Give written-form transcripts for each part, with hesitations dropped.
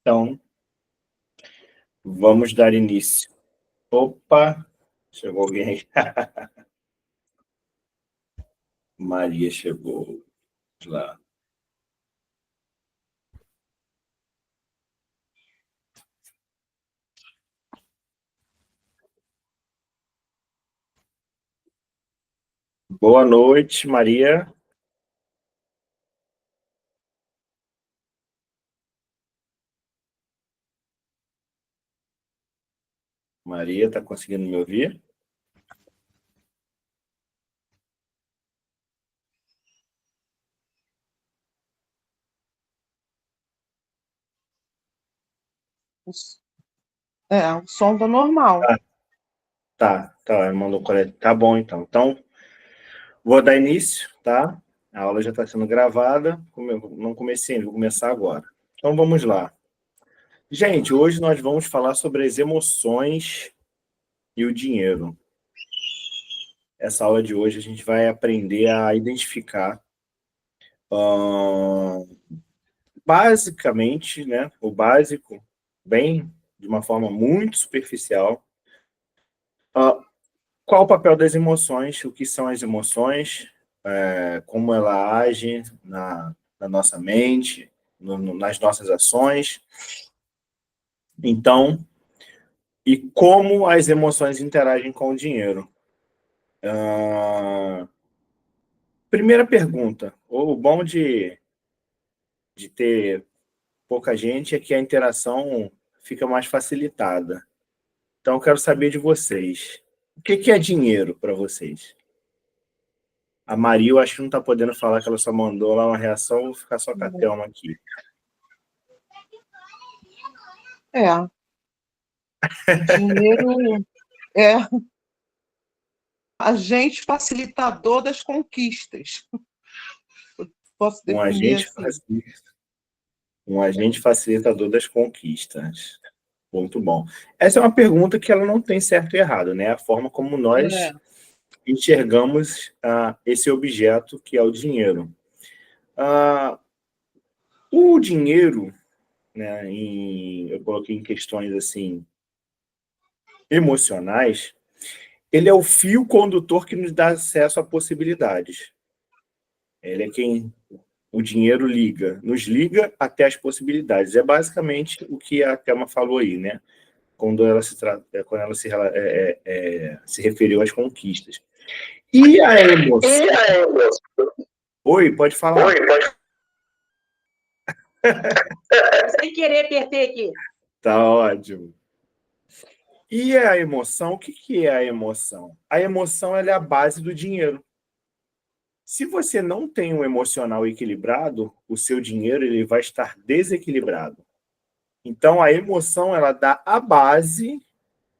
Então, vamos dar início. Opa, chegou alguém. Maria chegou. Vamos lá. Boa noite, Maria. Maria, está conseguindo me ouvir? O som tá normal. Tá, mandou colete. Tá bom, então. Então, vou dar início, tá? A aula já está sendo gravada. Não comecei, vou começar agora. Então, vamos lá. Gente, hoje nós vamos falar sobre as emoções e o dinheiro. Essa aula de hoje a gente vai aprender a identificar basicamente, né, o básico, bem de uma forma muito superficial, qual o papel das emoções, o que são as emoções, como ela age na nossa mente, nas nossas ações. Então, e como as emoções interagem com o dinheiro. Primeira pergunta, o bom de ter pouca gente é que a interação fica mais facilitada. Então, eu quero saber de vocês. O que é dinheiro para vocês? A Maria, eu acho que não está podendo falar, que ela só mandou lá uma reação, vou ficar só com a Thelma aqui. Dinheiro é agente facilitador das conquistas. Posso definir assim. Um agente facilitador das conquistas. Muito bom. Essa é uma pergunta que ela não tem certo e errado, né? A forma como nós enxergamos esse objeto que é o dinheiro. O dinheiro, né, eu coloquei em questões assim emocionais, ele é o fio condutor que nos dá acesso a possibilidades. Ele é quem o dinheiro nos liga até as possibilidades. É basicamente o que a Thelma falou aí, né? Quando ela se referiu às conquistas. E a emoção? Oi, pode falar. Oi, pode. Sem querer apertei aqui. Tá ótimo. E a emoção, o que é a emoção? A emoção ela é a base do dinheiro. Se você não tem um emocional equilibrado, o seu dinheiro ele vai estar desequilibrado. Então, a emoção ela dá a base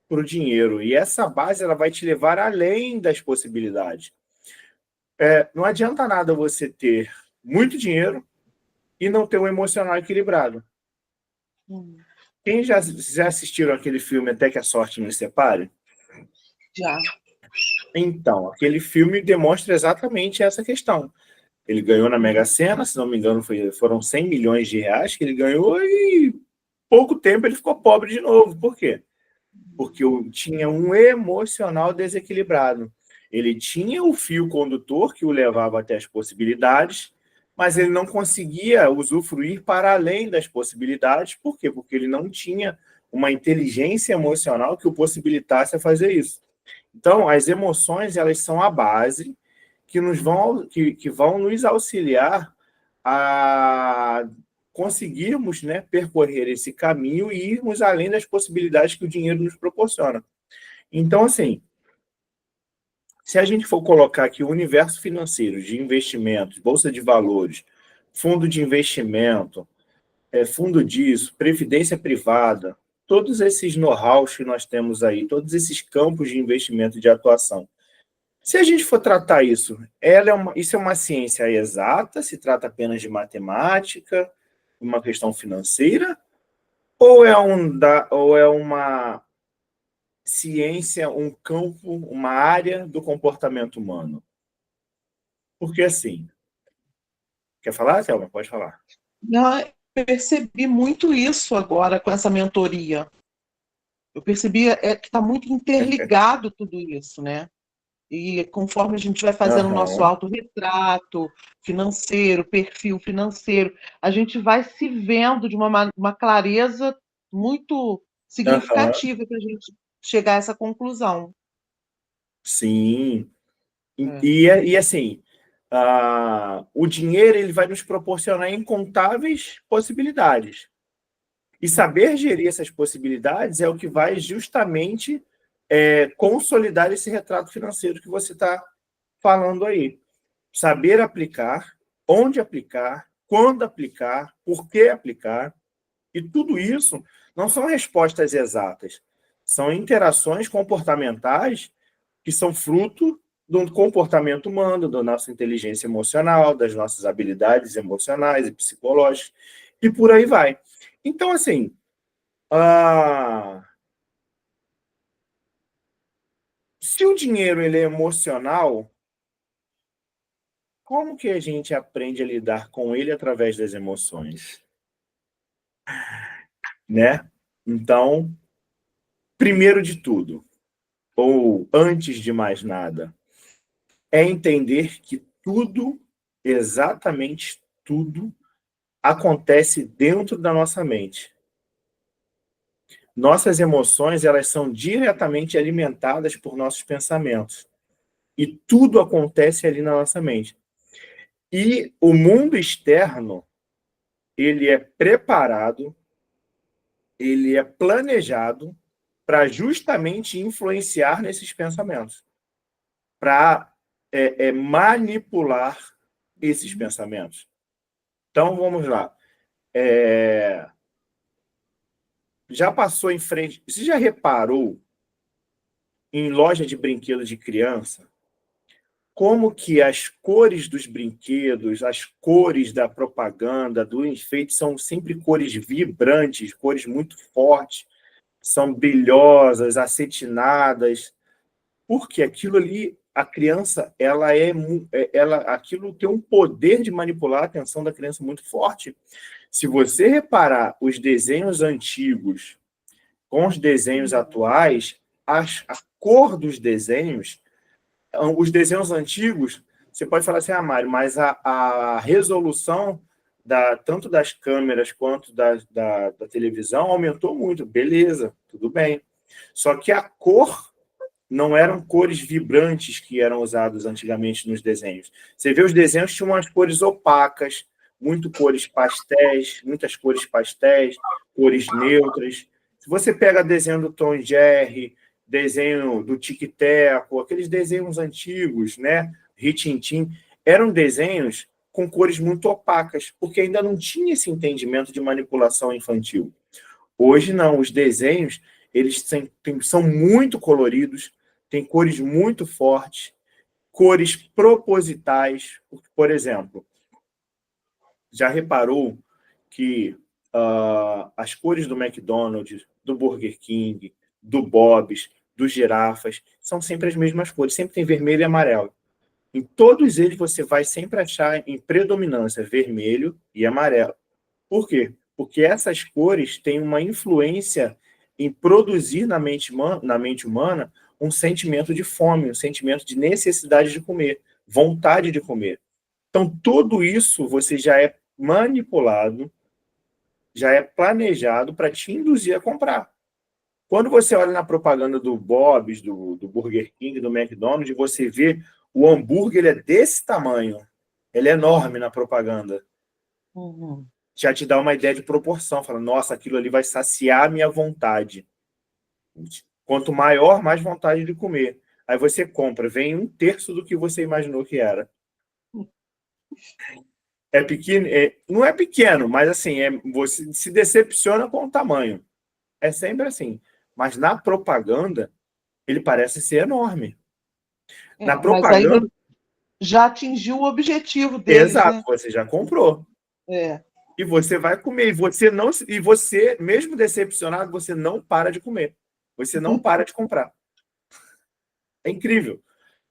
para o dinheiro. E essa base ela vai te levar além das possibilidades. Não adianta nada você ter muito dinheiro e não ter um emocional equilibrado. Quem já assistiram aquele filme Até que a Sorte Nos Separe? Já. Então, aquele filme demonstra exatamente essa questão. Ele ganhou na Mega Sena, se não me engano, foram 100 milhões de reais que ele ganhou e pouco tempo ele ficou pobre de novo. Por quê? Porque tinha um emocional desequilibrado. Ele tinha o fio condutor que o levava até as possibilidades, mas ele não conseguia usufruir para além das possibilidades. Por quê? Porque ele não tinha uma inteligência emocional que o possibilitasse a fazer isso. Então, as emoções elas são a base que vão nos auxiliar a conseguirmos, né, percorrer esse caminho e irmos além das possibilidades que o dinheiro nos proporciona. Então, assim, se a gente for colocar aqui o universo financeiro de investimentos, bolsa de valores, fundo de investimento, fundo disso, previdência privada, todos esses know-hows que nós temos aí, todos esses campos de investimento e de atuação, se a gente for tratar isso, isso é uma ciência exata, se trata apenas de matemática, uma questão financeira, ou é uma ciência, um campo, uma área do comportamento humano? Porque assim, quer falar, Thelma? Pode falar. Não, percebi muito isso agora com essa mentoria. Eu percebi que está muito interligado tudo isso, né? E conforme a gente vai fazendo o nosso Aham, autorretrato financeiro, perfil financeiro, a gente vai se vendo de uma clareza muito aham, significativa para a gente chegar a essa conclusão. sim. É. E assim, o dinheiro ele vai nos proporcionar incontáveis possibilidades. E saber gerir essas possibilidades é o que vai justamente consolidar esse retrato financeiro que você está falando aí. Saber aplicar, onde aplicar, quando aplicar, por que aplicar. E tudo isso não são respostas exatas, são interações comportamentais que são fruto do comportamento humano, da nossa inteligência emocional, das nossas habilidades emocionais e psicológicas, e por aí vai. Então, assim, se o dinheiro ele é emocional, como que a gente aprende a lidar com ele através das emoções, né? Então, primeiro de tudo, ou antes de mais nada, é entender que tudo, exatamente tudo, acontece dentro da nossa mente. Nossas emoções, elas são diretamente alimentadas por nossos pensamentos. E tudo acontece ali na nossa mente. E o mundo externo, ele é preparado, ele é planejado para justamente influenciar nesses pensamentos, para manipular esses pensamentos. Então, vamos lá. Já passou em frente... Você já reparou em loja de brinquedos de criança como que as cores dos brinquedos, as cores da propaganda, do enfeite, são sempre cores vibrantes, cores muito fortes, são brilhosas, acetinadas, porque aquilo ali, a criança, aquilo tem um poder de manipular a atenção da criança muito forte. Se você reparar os desenhos antigos com os desenhos atuais, a cor dos desenhos, os desenhos antigos, você pode falar assim, Mário, mas a resolução tanto das câmeras quanto da televisão aumentou muito. Beleza, tudo bem. Só que a cor não eram cores vibrantes que eram usadas antigamente nos desenhos. Você vê os desenhos tinham umas cores opacas, muitas cores pastéis, cores neutras. Se você pega desenho do Tom e Jerry, desenho do Tic Teco, aqueles desenhos antigos, né? Rin-Tin-Tin, eram desenhos com cores muito opacas, porque ainda não tinha esse entendimento de manipulação infantil. Hoje não, os desenhos eles são muito coloridos, têm cores muito fortes, cores propositais. Por exemplo, já reparou que as cores do McDonald's, do Burger King, do Bob's, dos girafas, são sempre as mesmas cores, sempre tem vermelho e amarelo. Em todos eles você vai sempre achar em predominância vermelho e amarelo. Por quê? Porque essas cores têm uma influência em produzir na mente humana um sentimento de fome, um sentimento de necessidade de comer, vontade de comer. Então, tudo isso você já é manipulado, já é planejado para te induzir a comprar. Quando você olha na propaganda do Bob's, do Burger King, do McDonald's, você vê o hambúrguer, ele é desse tamanho. Ele é enorme na propaganda. Uhum. Já te dá uma ideia de proporção. Fala, nossa, aquilo ali vai saciar a minha vontade. Quanto maior, mais vontade de comer. Aí você compra, vem 1/3 do que você imaginou que era. É pequeno, não é pequeno, mas assim, você se decepciona com o tamanho. É sempre assim. Mas na propaganda, ele parece ser enorme. Na Mas aí propaganda, já atingiu o objetivo deles, exato, né? você já comprou. É. E você vai comer. E você, mesmo decepcionado, você não para de comer. Você não para de comprar. É incrível.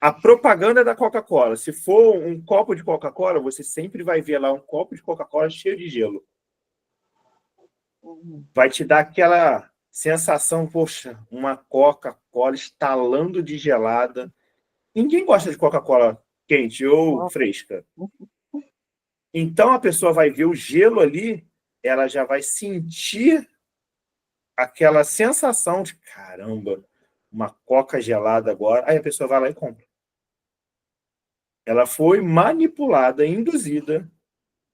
A propaganda da Coca-Cola. Se for um copo de Coca-Cola, você sempre vai ver lá um copo de Coca-Cola cheio de gelo. vai te dar aquela sensação, poxa, uma Coca-Cola estalando de gelada. Ninguém gosta de Coca-Cola quente ou fresca. Então, a pessoa vai ver o gelo ali, ela já vai sentir aquela sensação de, caramba, uma Coca gelada agora. Aí a pessoa vai lá e compra. Ela foi manipulada, induzida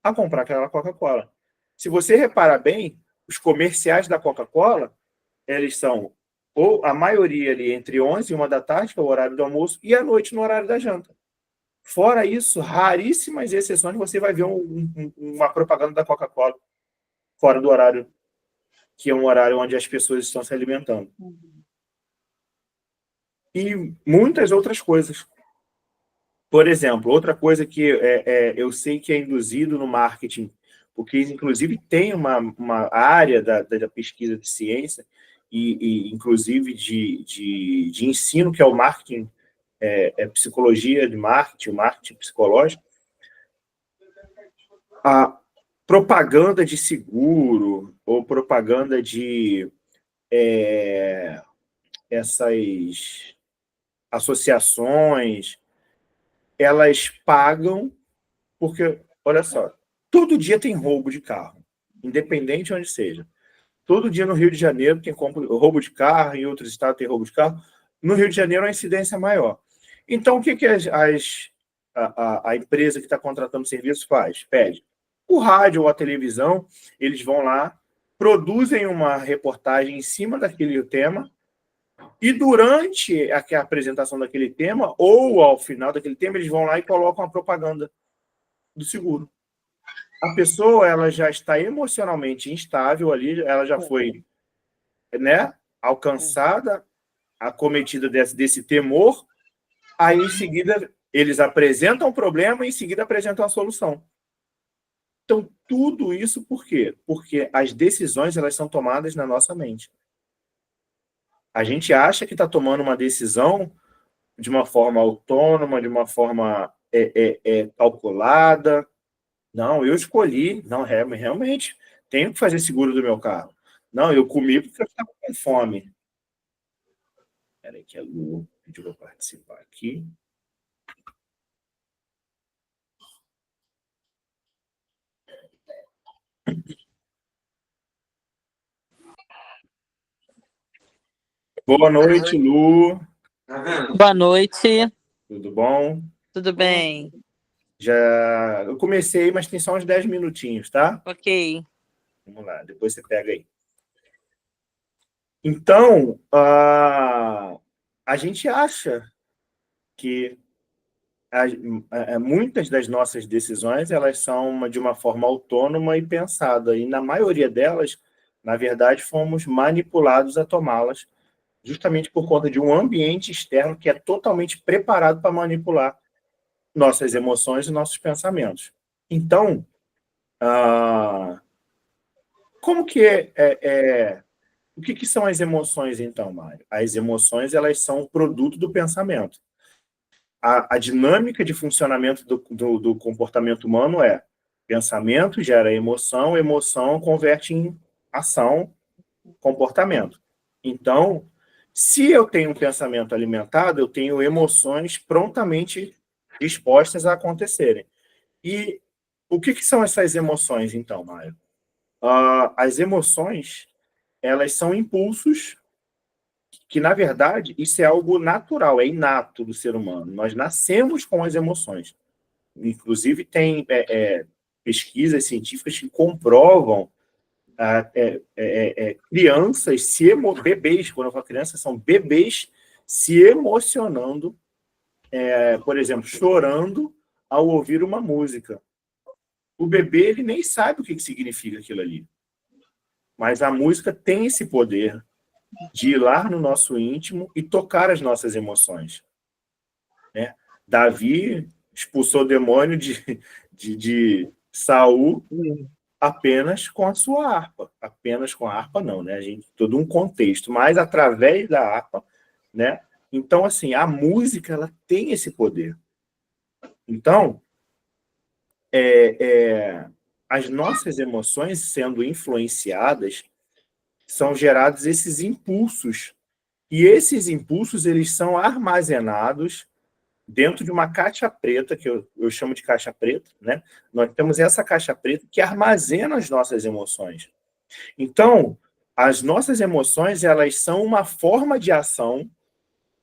a comprar aquela Coca-Cola. Se você reparar bem, os comerciais da Coca-Cola, eles são, ou a maioria ali, entre 11 e 1 da tarde, que é o horário do almoço, e à noite, no horário da janta. Fora isso, raríssimas exceções, você vai ver uma propaganda da Coca-Cola fora do horário, que é um horário onde as pessoas estão se alimentando. E muitas outras coisas. Por exemplo, outra coisa que eu sei que é induzido no marketing, porque inclusive tem uma área da pesquisa de ciência e inclusive de ensino, que é o marketing, psicologia de marketing, o marketing psicológico. A propaganda de seguro ou propaganda de essas associações, elas pagam porque, olha só, todo dia tem roubo de carro, independente de onde seja. Todo dia no Rio de Janeiro tem roubo de carro, em outros estados tem roubo de carro. No Rio de Janeiro a incidência é maior. Então, o que a empresa que está contratando serviço faz? Pede. O rádio ou a televisão, eles vão lá, produzem uma reportagem em cima daquele tema, e durante a apresentação daquele tema, ou ao final daquele tema, eles vão lá e colocam a propaganda do seguro. A pessoa, ela já está emocionalmente instável ali, ela já foi, né, alcançada, acometida desse temor, aí em seguida eles apresentam o problema e em seguida apresentam a solução. Então, tudo isso por quê? Porque as decisões, elas são tomadas na nossa mente. A gente acha que está tomando uma decisão de uma forma autônoma, de uma forma calculada. Não, eu escolhi. Não, realmente, tenho que fazer seguro do meu carro. Não, eu comi porque eu estava com fome. Espera aí que a Lu pediu para participar aqui. Boa noite, Lu. Boa noite, Tudo bom? tudo bem? Eu comecei, mas tem só uns 10 minutinhos, tá? Ok. Vamos lá, depois você pega aí. Então, a gente acha que muitas das nossas decisões, elas são de uma forma autônoma e pensada, e na maioria delas, na verdade, fomos manipulados a tomá-las, justamente por conta de um ambiente externo que é totalmente preparado para manipular nossas emoções e nossos pensamentos. Então, como que o que são as emoções, então, Mário? As emoções, elas são produto do pensamento. A dinâmica de funcionamento do comportamento humano é pensamento gera emoção, emoção converte em ação, comportamento. Então, se eu tenho um pensamento alimentado, eu tenho emoções prontamente dispostas a acontecerem. E o que são essas emoções, então, Mário? As emoções, elas são impulsos que, na verdade, isso é algo natural, é inato do ser humano. Nós nascemos com as emoções. Inclusive, tem pesquisas científicas que comprovam crianças bebês, quando eu falo criança, são bebês se emocionando, por exemplo, chorando ao ouvir uma música. O bebê, ele nem sabe o que significa aquilo ali. Mas a música tem esse poder de ir lá no nosso íntimo e tocar as nossas emoções. Né? Davi expulsou o demônio de Saul apenas com a sua harpa. Apenas com a harpa não, né? A gente, todo um contexto, mas através da harpa, né? Então, assim, a música, ela tem esse poder. Então, as nossas emoções sendo influenciadas, são gerados esses impulsos. E esses impulsos, eles são armazenados dentro de uma caixa preta, que eu chamo de caixa preta, né? Nós temos essa caixa preta que armazena as nossas emoções. Então, as nossas emoções, elas são uma forma de ação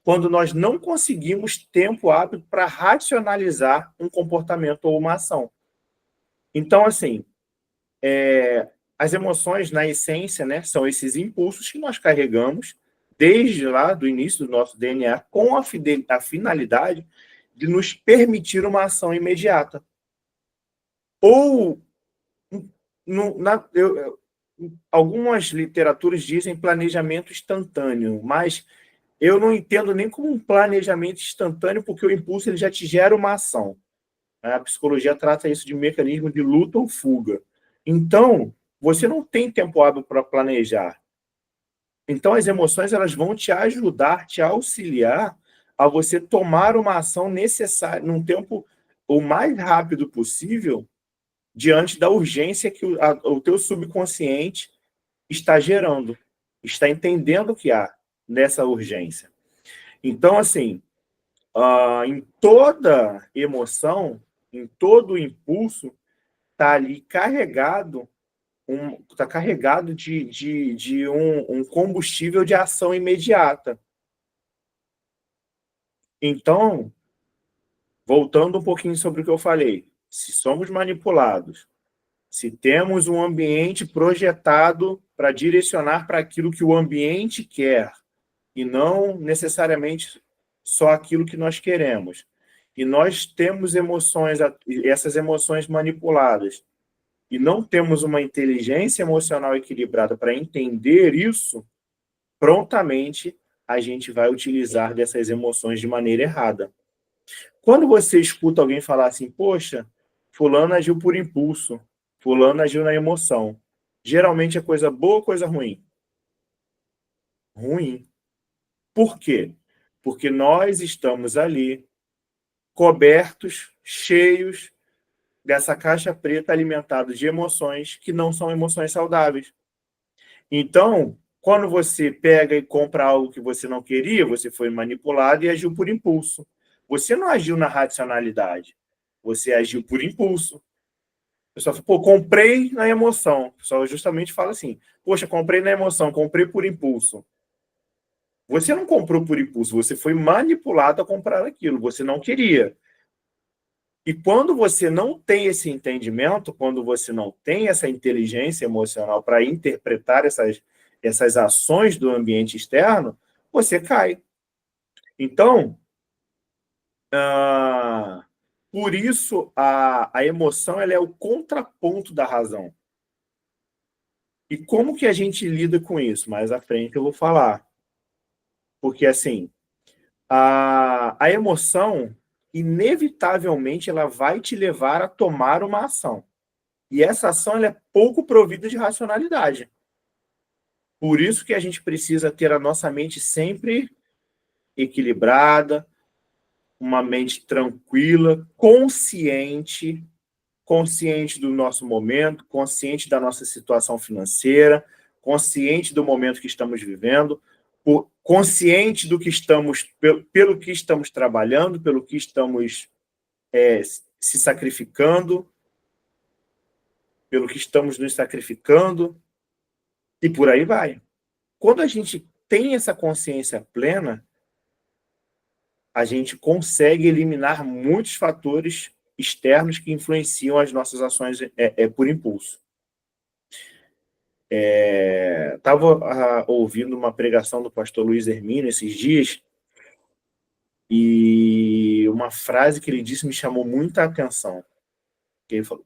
quando nós não conseguimos tempo hábil para racionalizar um comportamento ou uma ação. Então, assim, as emoções, na essência, né, são esses impulsos que nós carregamos desde lá do início do nosso DNA com a finalidade de nos permitir uma ação imediata. Ou, algumas literaturas dizem planejamento instantâneo, mas eu não entendo nem como um planejamento instantâneo, porque o impulso ele já te gera uma ação. A psicologia trata isso de mecanismo de luta ou fuga. Então, você não tem tempo hábil para planejar. Então, as emoções elas vão te ajudar, te auxiliar a você tomar uma ação necessária, num tempo o mais rápido possível, diante da urgência que o teu subconsciente está gerando, está entendendo que há nessa urgência. Então, assim, em toda emoção, em todo impulso, está ali carregado de um combustível de ação imediata. Então, voltando um pouquinho sobre o que eu falei, se somos manipulados, se temos um ambiente projetado para direcionar para aquilo que o ambiente quer, e não necessariamente só aquilo que nós queremos, e nós temos emoções, essas emoções manipuladas, e não temos uma inteligência emocional equilibrada para entender isso, prontamente a gente vai utilizar dessas emoções de maneira errada. Quando você escuta alguém falar assim, poxa, fulano agiu por impulso, fulano agiu na emoção, geralmente é coisa boa ou coisa ruim? Ruim. Por quê? Porque nós estamos ali cobertos, cheios dessa caixa preta alimentados de emoções que não são emoções saudáveis. Então, quando você pega e compra algo que você não queria, você foi manipulado e agiu por impulso. Você não agiu na racionalidade, você agiu por impulso. O pessoal fala, pô, comprei na emoção. O pessoal justamente fala assim, poxa, comprei na emoção, comprei por impulso. Você não comprou por impulso, você foi manipulado a comprar aquilo, você não queria. E quando você não tem esse entendimento, quando você não tem essa inteligência emocional para interpretar essas ações do ambiente externo, você cai. Então, por isso, a emoção ela é o contraponto da razão. E como que a gente lida com isso? Mais à frente eu vou falar. Porque, assim, a emoção, inevitavelmente, ela vai te levar a tomar uma ação. E essa ação ela é pouco provida de racionalidade. Por isso que a gente precisa ter a nossa mente sempre equilibrada, uma mente tranquila, consciente do nosso momento, consciente da nossa situação financeira, consciente do momento que estamos vivendo, consciente do que estamos, pelo que estamos trabalhando, pelo que estamos se sacrificando, pelo que estamos nos sacrificando, e por aí vai. Quando a gente tem essa consciência plena, a gente consegue eliminar muitos fatores externos que influenciam as nossas ações por impulso. Estava ouvindo uma pregação do pastor Luiz Hermínio esses dias, e uma frase que ele disse me chamou muita atenção,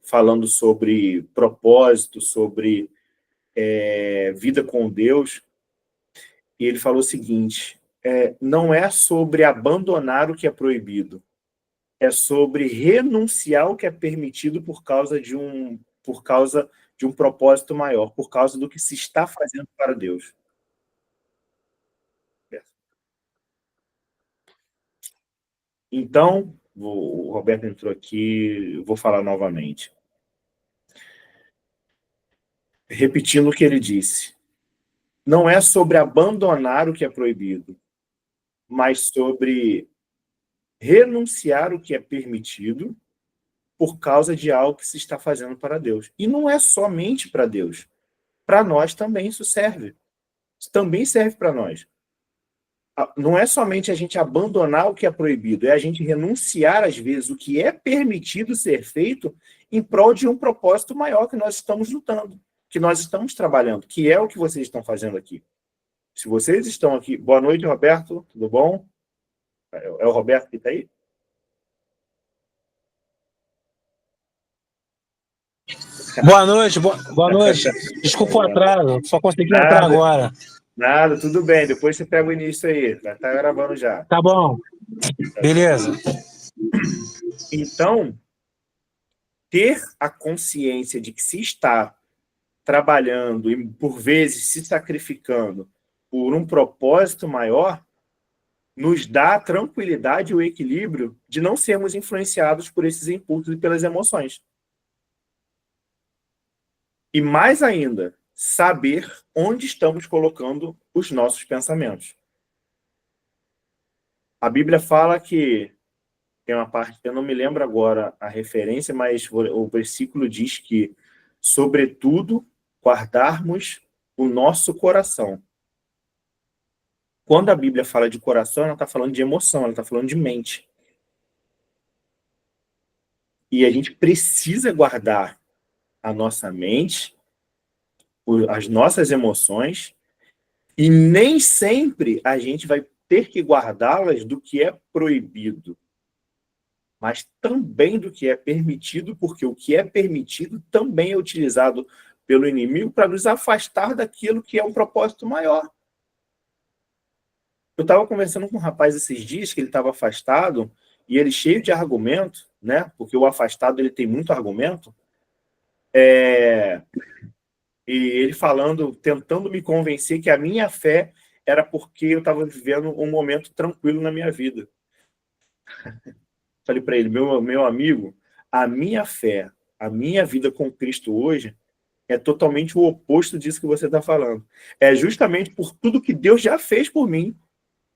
falando sobre propósito, sobre vida com Deus, e ele falou o seguinte, não é sobre abandonar o que é proibido, é sobre renunciar ao que é permitido por causa de um propósito maior, por causa do que se está fazendo para Deus. Então, o Roberto entrou aqui, eu vou falar novamente. repetindo o que ele disse, não é sobre abandonar o que é proibido, mas sobre renunciar o que é permitido por causa de algo que se está fazendo para Deus. E não é somente para Deus. Para nós também isso serve. Isso também serve para nós. Não é somente a gente abandonar o que é proibido, é a gente renunciar, às vezes, o que é permitido ser feito em prol de um propósito maior que nós estamos lutando, que nós estamos trabalhando, que é o que vocês estão fazendo aqui. Se vocês estão aqui... Boa noite, Roberto. Tudo bom? É o Roberto que está aí? Boa noite, boa noite. Desculpa o atraso, só consegui entrar agora. Nada, tudo bem. Depois você pega o início aí. Já está gravando já. Tá bom. Beleza. Então, ter a consciência de que se está trabalhando e, por vezes, se sacrificando por um propósito maior, nos dá a tranquilidade e o equilíbrio de não sermos influenciados por esses impulsos e pelas emoções. E mais ainda, saber onde estamos colocando os nossos pensamentos. A Bíblia fala que, tem uma parte, eu não me lembro agora a referência, mas o versículo diz que, sobretudo, guardarmos o nosso coração. Quando a Bíblia fala de coração, ela está falando de emoção, ela está falando de mente. E a gente precisa guardar a nossa mente, as nossas emoções, e nem sempre a gente vai ter que guardá-las do que é proibido, mas também do que é permitido, porque o que é permitido também é utilizado pelo inimigo para nos afastar daquilo que é um propósito maior. Eu estava conversando com um rapaz esses dias, que ele estava afastado, e ele cheio de argumento, né? Porque o afastado ele tem muito argumento, e ele falando, tentando me convencer que a minha fé era porque eu estava vivendo um momento tranquilo na minha vida. Falei para ele, meu amigo, a minha fé, a minha vida com Cristo hoje é totalmente o oposto disso que você está falando. É justamente por tudo que Deus já fez por mim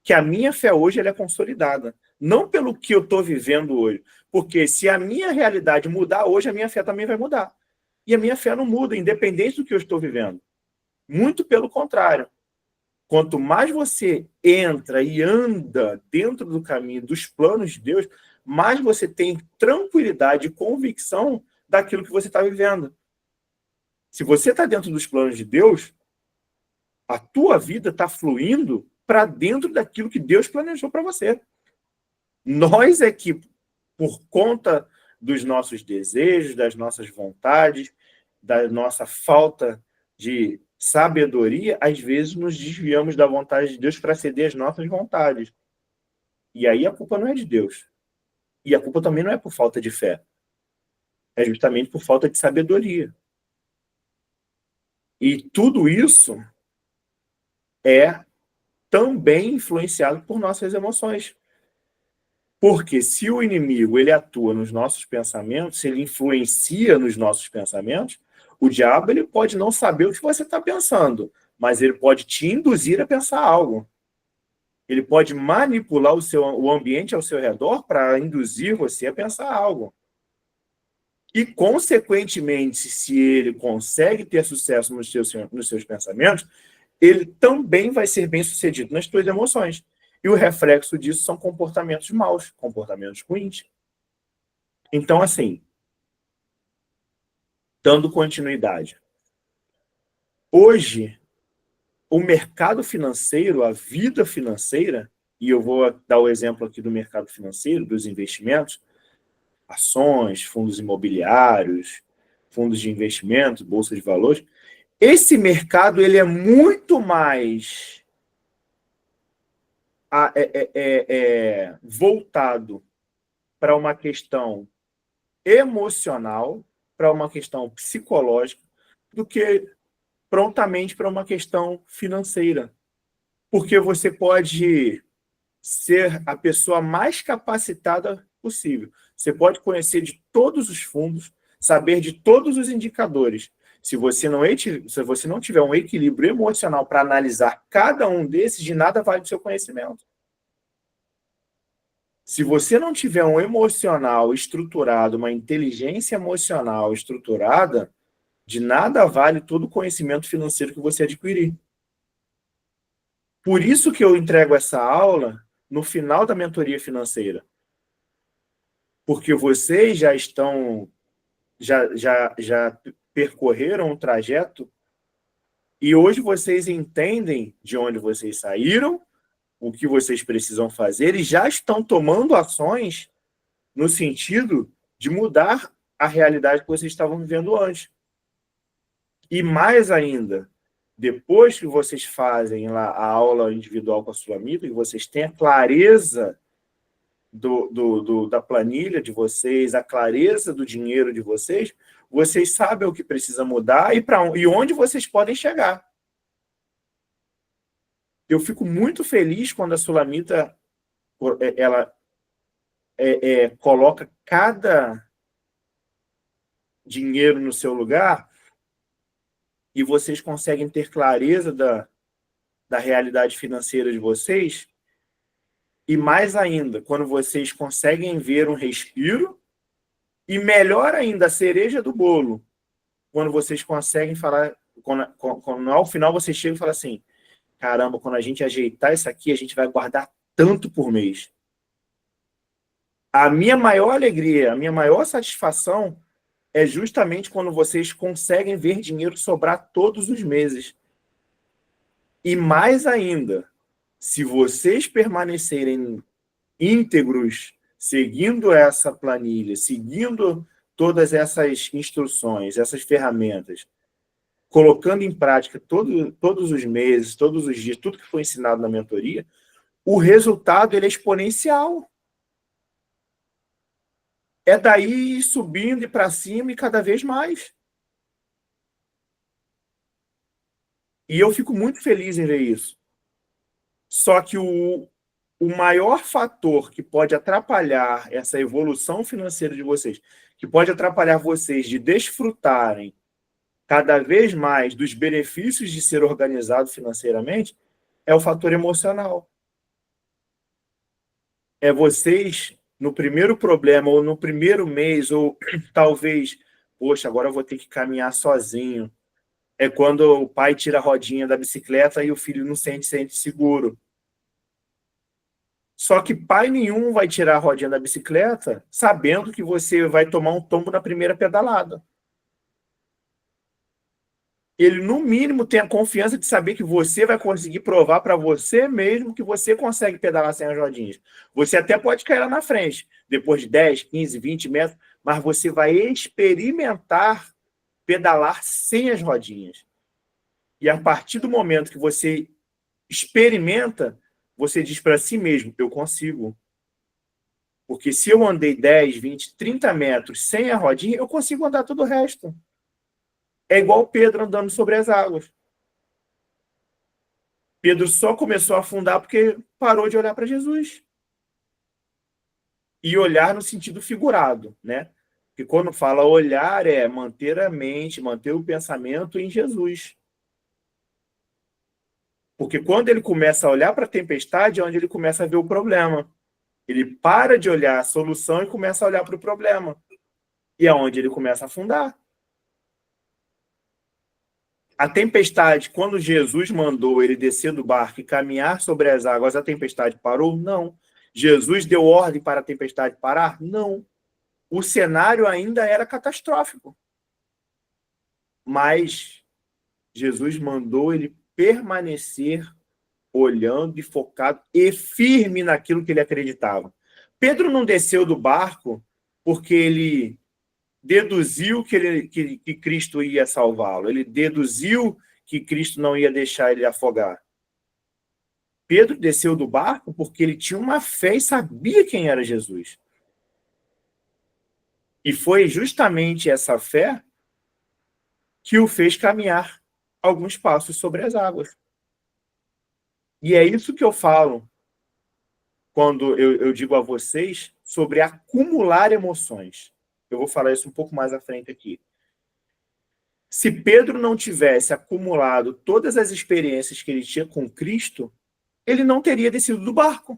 que a minha fé hoje ela é consolidada. Não pelo que eu estou vivendo hoje. Porque se a minha realidade mudar hoje, a minha fé também vai mudar. E a minha fé não muda, independente do que eu estou vivendo. Muito pelo contrário. Quanto mais você entra e anda dentro do caminho dos planos de Deus, mais você tem tranquilidade e convicção daquilo que você está vivendo. Se você está dentro dos planos de Deus, a tua vida está fluindo para dentro daquilo que Deus planejou para você. Nós é que, por conta dos nossos desejos, das nossas vontades, da nossa falta de sabedoria, às vezes nos desviamos da vontade de Deus para ceder às nossas vontades. E aí a culpa não é de Deus. E a culpa também não é por falta de fé. É justamente por falta de sabedoria. E tudo isso é também influenciado por nossas emoções. Porque se o inimigo ele atua nos nossos pensamentos, se ele influencia nos nossos pensamentos, o diabo ele pode não saber o que você está pensando, mas ele pode te induzir a pensar algo. Ele pode manipular o ambiente ao seu redor para induzir você a pensar algo. E, consequentemente, se ele consegue ter sucesso nos seus pensamentos, ele também vai ser bem-sucedido nas suas emoções. E o reflexo disso são comportamentos maus, comportamentos ruins. Então, assim, dando continuidade. Hoje, o mercado financeiro, a vida financeira, e eu vou dar o exemplo aqui do mercado financeiro, dos investimentos, ações, fundos imobiliários, fundos de investimento, bolsa de valores, esse mercado ele é muito mais voltado para uma questão emocional, para uma questão psicológica, do que prontamente para uma questão financeira. Porque você pode ser a pessoa mais capacitada possível. Você pode conhecer de todos os fundos, saber de todos os indicadores. Se você não tiver um equilíbrio emocional para analisar cada um desses, de nada vale o seu conhecimento. Se você não tiver um emocional estruturado, uma inteligência emocional estruturada, de nada vale todo o conhecimento financeiro que você adquirir. Por isso que eu entrego essa aula no final da mentoria financeira. Porque vocês já percorreram um trajeto e hoje vocês entendem de onde vocês saíram, o que vocês precisam fazer e já estão tomando ações no sentido de mudar a realidade que vocês estavam vivendo antes. E mais ainda, depois que vocês fazem lá a aula individual com a Sulamita, e vocês têm a clareza da planilha de vocês, a clareza do dinheiro de vocês, vocês sabem o que precisa mudar e onde vocês podem chegar. Eu fico muito feliz quando a Sulamita ela coloca cada dinheiro no seu lugar e vocês conseguem ter clareza da realidade financeira de vocês. E mais ainda, quando vocês conseguem ver um respiro, e melhor ainda, a cereja do bolo, quando vocês conseguem falar, quando ao final vocês chegam e falam assim, caramba, quando a gente ajeitar isso aqui, a gente vai guardar tanto por mês. A minha maior alegria, a minha maior satisfação é justamente quando vocês conseguem ver dinheiro sobrar todos os meses. E mais ainda, se vocês permanecerem íntegros, seguindo essa planilha, seguindo todas essas instruções, essas ferramentas, colocando em prática todos os meses, todos os dias, tudo que foi ensinado na mentoria, o resultado ele é exponencial. É daí subindo e para cima e cada vez mais. E eu fico muito feliz em ver isso. Só que o maior fator que pode atrapalhar essa evolução financeira de vocês, que pode atrapalhar vocês de desfrutarem cada vez mais dos benefícios de ser organizado financeiramente, é o fator emocional. É vocês, no primeiro problema, ou no primeiro mês, ou talvez, poxa, agora eu vou ter que caminhar sozinho. É quando o pai tira a rodinha da bicicleta e o filho não sente seguro. Só que pai nenhum vai tirar a rodinha da bicicleta sabendo que você vai tomar um tombo na primeira pedalada. Ele, no mínimo, tem a confiança de saber que você vai conseguir provar para você mesmo que você consegue pedalar sem as rodinhas. Você até pode cair lá na frente, depois de 10, 15, 20 metros, mas você vai experimentar pedalar sem as rodinhas. E a partir do momento que você experimenta, você diz para si mesmo, eu consigo. Porque se eu andei 10, 20, 30 metros sem a rodinha, eu consigo andar todo o resto. É igual Pedro andando sobre as águas. Pedro só começou a afundar porque parou de olhar para Jesus. E olhar no sentido figurado, né? Porque quando fala olhar é manter a mente, manter o pensamento em Jesus. Porque quando ele começa a olhar para a tempestade, é onde ele começa a ver o problema. Ele para de olhar a solução e começa a olhar para o problema. E é onde ele começa a afundar. A tempestade, quando Jesus mandou ele descer do barco e caminhar sobre as águas, a tempestade parou? Não. Jesus deu ordem para a tempestade parar? Não. O cenário ainda era catastrófico. Mas Jesus mandou ele permanecer olhando e focado e firme naquilo que ele acreditava. Pedro não desceu do barco porque ele deduziu que Cristo ia salvá-lo. Ele deduziu que Cristo não ia deixar ele afogar. Pedro desceu do barco porque ele tinha uma fé e sabia quem era Jesus. E foi justamente essa fé que o fez caminhar alguns passos sobre as águas. E é isso que eu falo quando eu digo a vocês sobre acumular emoções. Eu vou falar isso um pouco mais à frente aqui. Se Pedro não tivesse acumulado todas as experiências que ele tinha com Cristo, ele não teria descido do barco.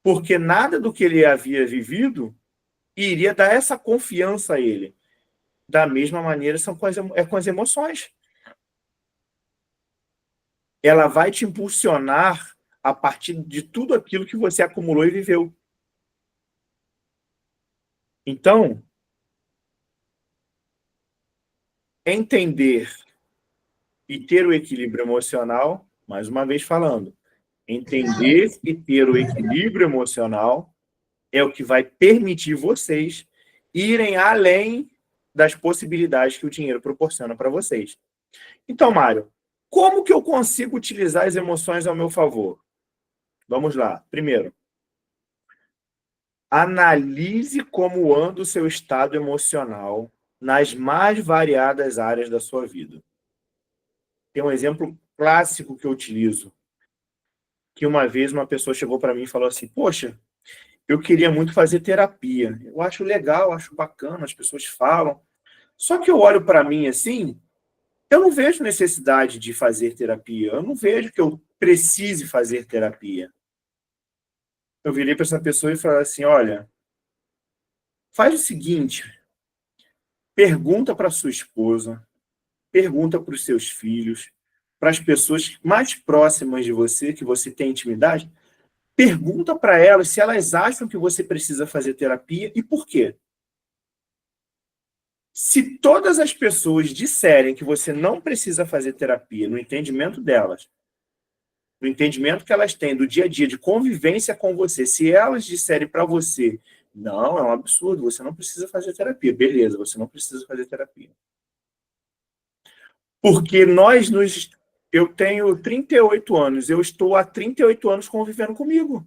Porque nada do que ele havia vivido iria dar essa confiança a ele. Da mesma maneira, é com as emoções. Ela vai te impulsionar a partir de tudo aquilo que você acumulou e viveu. Então, entender e ter o equilíbrio emocional, mais uma vez falando, entender e ter o equilíbrio emocional é o que vai permitir vocês irem além das possibilidades que o dinheiro proporciona para vocês. Então, Mário, como que eu consigo utilizar as emoções ao meu favor? Vamos lá. Primeiro, analise como anda o seu estado emocional nas mais variadas áreas da sua vida. Tem um exemplo clássico que eu utilizo, que uma vez uma pessoa chegou para mim e falou assim, poxa, eu queria muito fazer terapia. Eu acho legal, acho bacana, as pessoas falam. Só que eu olho para mim assim, eu não vejo necessidade de fazer terapia. Eu não vejo que eu precise fazer terapia. Eu virei para essa pessoa e falei assim, olha, faz o seguinte, pergunta para sua esposa, pergunta para os seus filhos, para as pessoas mais próximas de você, que você tem intimidade, pergunta para elas se elas acham que você precisa fazer terapia e por quê. Se todas as pessoas disserem que você não precisa fazer terapia, no entendimento delas, no entendimento que elas têm do dia a dia, de convivência com você, se elas disserem para você, não, é um absurdo, você não precisa fazer terapia. Beleza, você não precisa fazer terapia. Porque eu tenho 38 anos, eu estou há 38 anos convivendo comigo.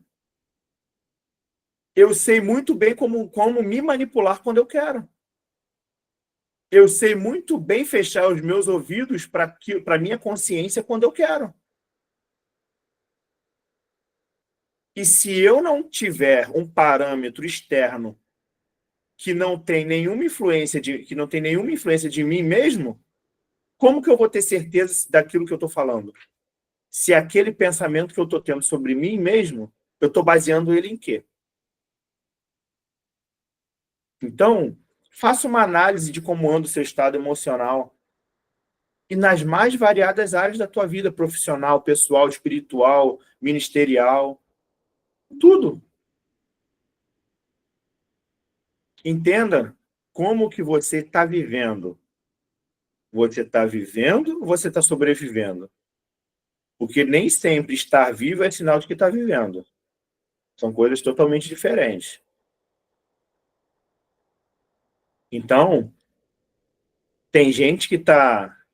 Eu sei muito bem como me manipular quando eu quero. Eu sei muito bem fechar os meus ouvidos para a minha consciência quando eu quero. E se eu não tiver um parâmetro externo que não tem nenhuma influência de mim mesmo, como que eu vou ter certeza daquilo que eu estou falando? Se aquele pensamento que eu estou tendo sobre mim mesmo, eu estou baseando ele em quê? Então, faça uma análise de como anda o seu estado emocional e nas mais variadas áreas da tua vida, profissional, pessoal, espiritual, ministerial, tudo. Entenda como que você está vivendo. Você está vivendo ou você está sobrevivendo? Porque nem sempre estar vivo é sinal de que está vivendo. São coisas totalmente diferentes. Então, tem gente que está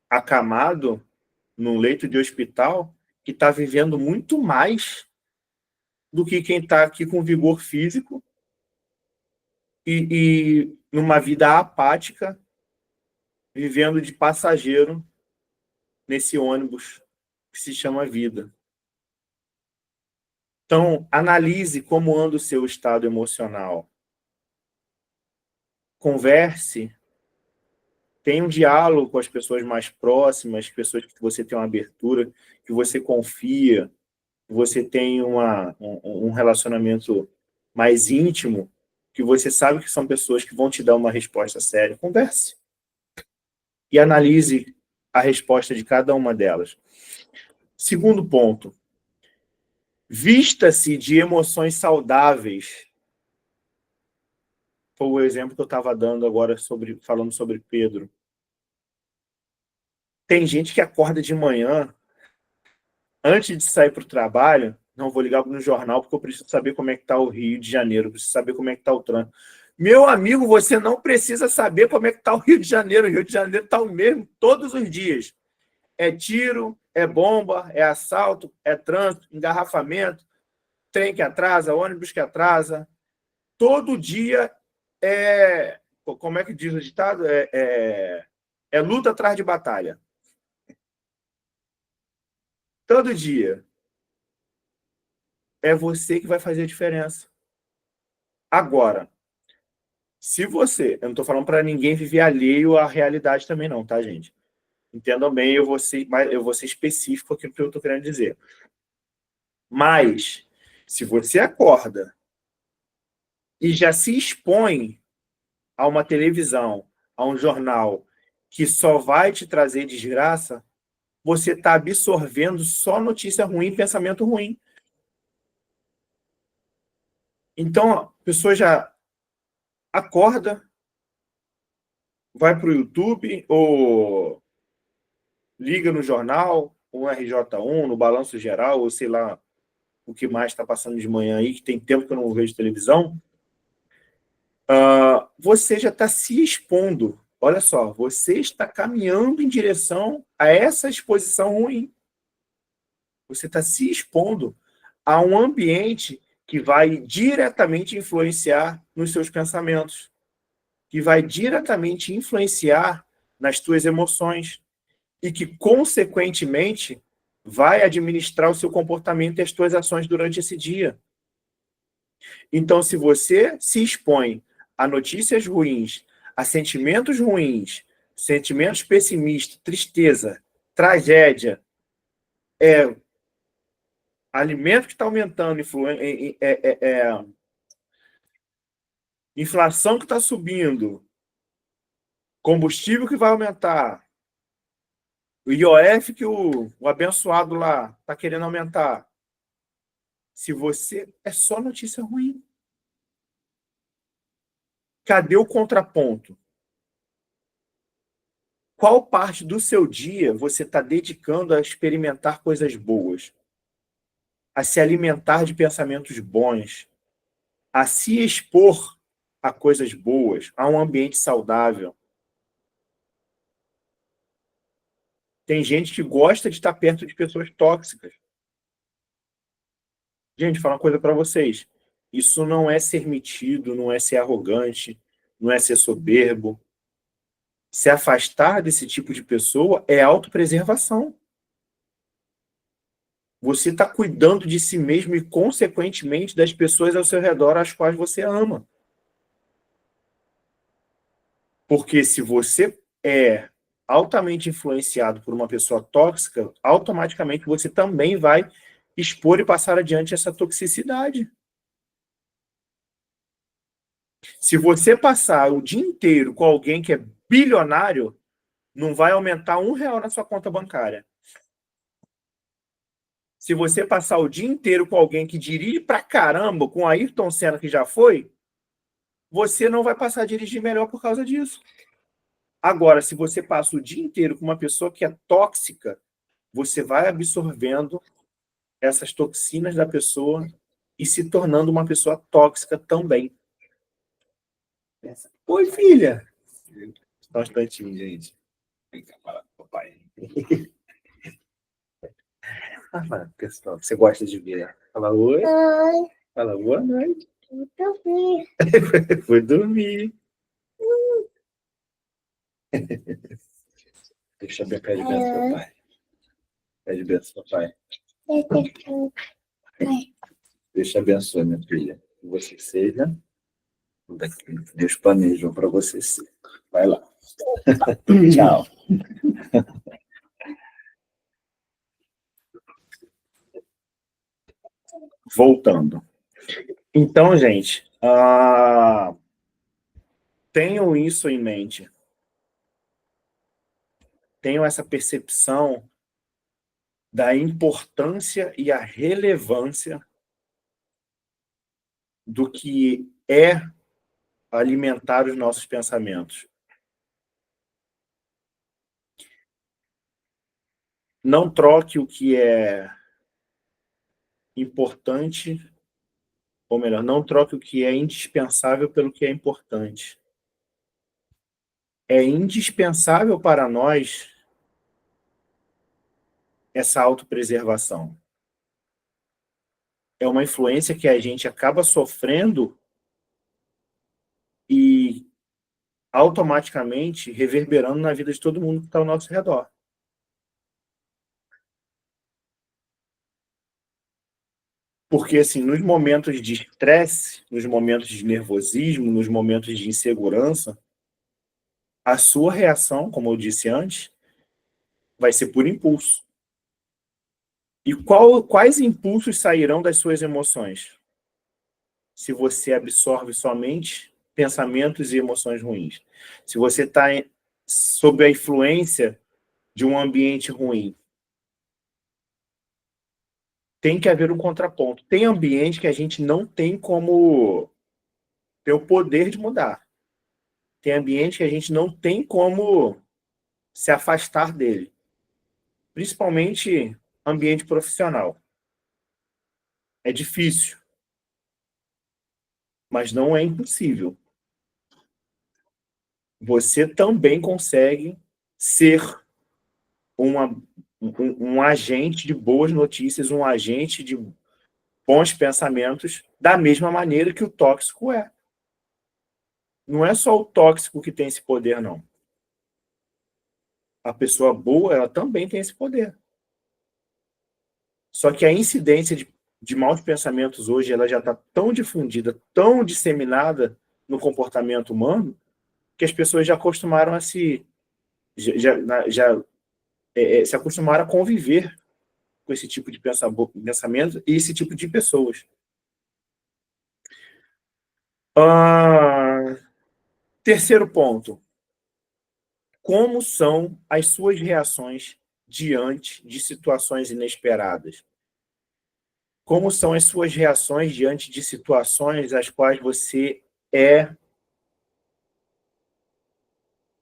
acamado num leito de hospital que está vivendo muito mais do que quem está aqui com vigor físico e numa vida apática, vivendo de passageiro nesse ônibus que se chama vida. Então, analise como anda o seu estado emocional. Converse, tenha um diálogo com as pessoas mais próximas, pessoas que você tem uma abertura, que você confia, que você tem um relacionamento mais íntimo, que você sabe que são pessoas que vão te dar uma resposta séria. Converse. E analise a resposta de cada uma delas. Segundo ponto, vista-se de emoções saudáveis. Foi o exemplo que eu estava dando agora, falando sobre Pedro. Tem gente que acorda de manhã, antes de sair para o trabalho, não vou ligar no jornal porque eu preciso saber como é que está o Rio de Janeiro, preciso saber como é que está o trânsito. Meu amigo, você não precisa saber como é que está o Rio de Janeiro. O Rio de Janeiro está o mesmo todos os dias. É tiro, é bomba, é assalto, é trânsito, engarrafamento, trem que atrasa, ônibus que atrasa. Todo dia é... Como é que diz o ditado? É luta atrás de batalha. Todo dia. É você que vai fazer a diferença. Agora, Se você... Eu não estou falando para ninguém viver alheio à realidade também não, tá, gente? Entendam bem, eu vou ser específico aqui no que eu estou querendo dizer. Mas, se você acorda e já se expõe a uma televisão, a um jornal, que só vai te trazer desgraça, você está absorvendo só notícia ruim, pensamento ruim. Então, a pessoa já acorda, vai para o YouTube, ou liga no jornal, ou no RJ1, no Balanço Geral, ou sei lá o que mais está passando de manhã aí, que tem tempo que eu não vejo televisão, você já está se expondo. Olha só, você está caminhando em direção a essa exposição ruim. Você está se expondo a um ambiente que vai diretamente influenciar nos seus pensamentos, que vai diretamente influenciar nas tuas emoções e que, consequentemente, vai administrar o seu comportamento e as tuas ações durante esse dia. Então, se você se expõe a notícias ruins, a sentimentos ruins, sentimentos pessimistas, tristeza, tragédia, alimento que está aumentando, inflação que está subindo, combustível que vai aumentar, o IOF que o abençoado lá está querendo aumentar. Se você... É só notícia ruim. Cadê o contraponto? Qual parte do seu dia você está dedicando a experimentar coisas boas? A se alimentar de pensamentos bons? A se expor a coisas boas? A um ambiente saudável? Tem gente que gosta de estar perto de pessoas tóxicas. Gente, vou falar uma coisa para vocês. Isso não é ser metido, não é ser arrogante, não é ser soberbo. Se afastar desse tipo de pessoa é autopreservação. Você está cuidando de si mesmo e, consequentemente, das pessoas ao seu redor às quais você ama. Porque se você é altamente influenciado por uma pessoa tóxica, automaticamente você também vai expor e passar adiante essa toxicidade. Se você passar o dia inteiro com alguém que é bilionário, não vai aumentar R$1 na sua conta bancária. Se você passar o dia inteiro com alguém que dirige pra caramba, com a Ayrton Senna que já foi, você não vai passar a dirigir melhor por causa disso. Agora, se você passa o dia inteiro com uma pessoa que é tóxica, você vai absorvendo essas toxinas da pessoa e se tornando uma pessoa tóxica também. Oi, filha! Só um instantinho, gente. Vem cá, fala com o papai. Pessoal, você gosta de ver? Fala oi. Oi. Fala boa noite. Vou dormir. Foi dormir. Deixa eu ver, pede benção pro papai. Pede benção pro papai. Deixa abençoe, minha filha. Que você seja daquilo que Deus planejou para você ser. Vai lá. Tchau. Voltando. Então, gente, tenham isso em mente. Tenham essa percepção da importância e a relevância do que é alimentar os nossos pensamentos. Não troque o que é importante, ou melhor, não troque o que é indispensável pelo que é importante. É indispensável para nós essa autopreservação. É uma influência que a gente acaba sofrendo e automaticamente reverberando na vida de todo mundo que está ao nosso redor. Porque, assim, nos momentos de estresse, nos momentos de nervosismo, nos momentos de insegurança, a sua reação, como eu disse antes, vai ser por impulso. E quais impulsos sairão das suas emoções? Se você absorve somente pensamentos e emoções ruins. Se você está sob a influência de um ambiente ruim, tem que haver um contraponto. Tem ambiente que a gente não tem como ter o poder de mudar. Tem ambiente que a gente não tem como se afastar dele. Principalmente ambiente profissional. É difícil, mas não é impossível. Você também consegue ser um agente de boas notícias, um agente de bons pensamentos, da mesma maneira que o tóxico é. Não é só o tóxico que tem esse poder, não. A pessoa boa, ela também tem esse poder. Só que a incidência de maus pensamentos hoje, ela já está tão difundida, tão disseminada no comportamento humano, que as pessoas já acostumaram a se acostumaram a conviver com esse tipo de pensamento e esse tipo de pessoas. Terceiro ponto. Como são as suas reações diante de situações inesperadas? Como são as suas reações diante de situações às quais você é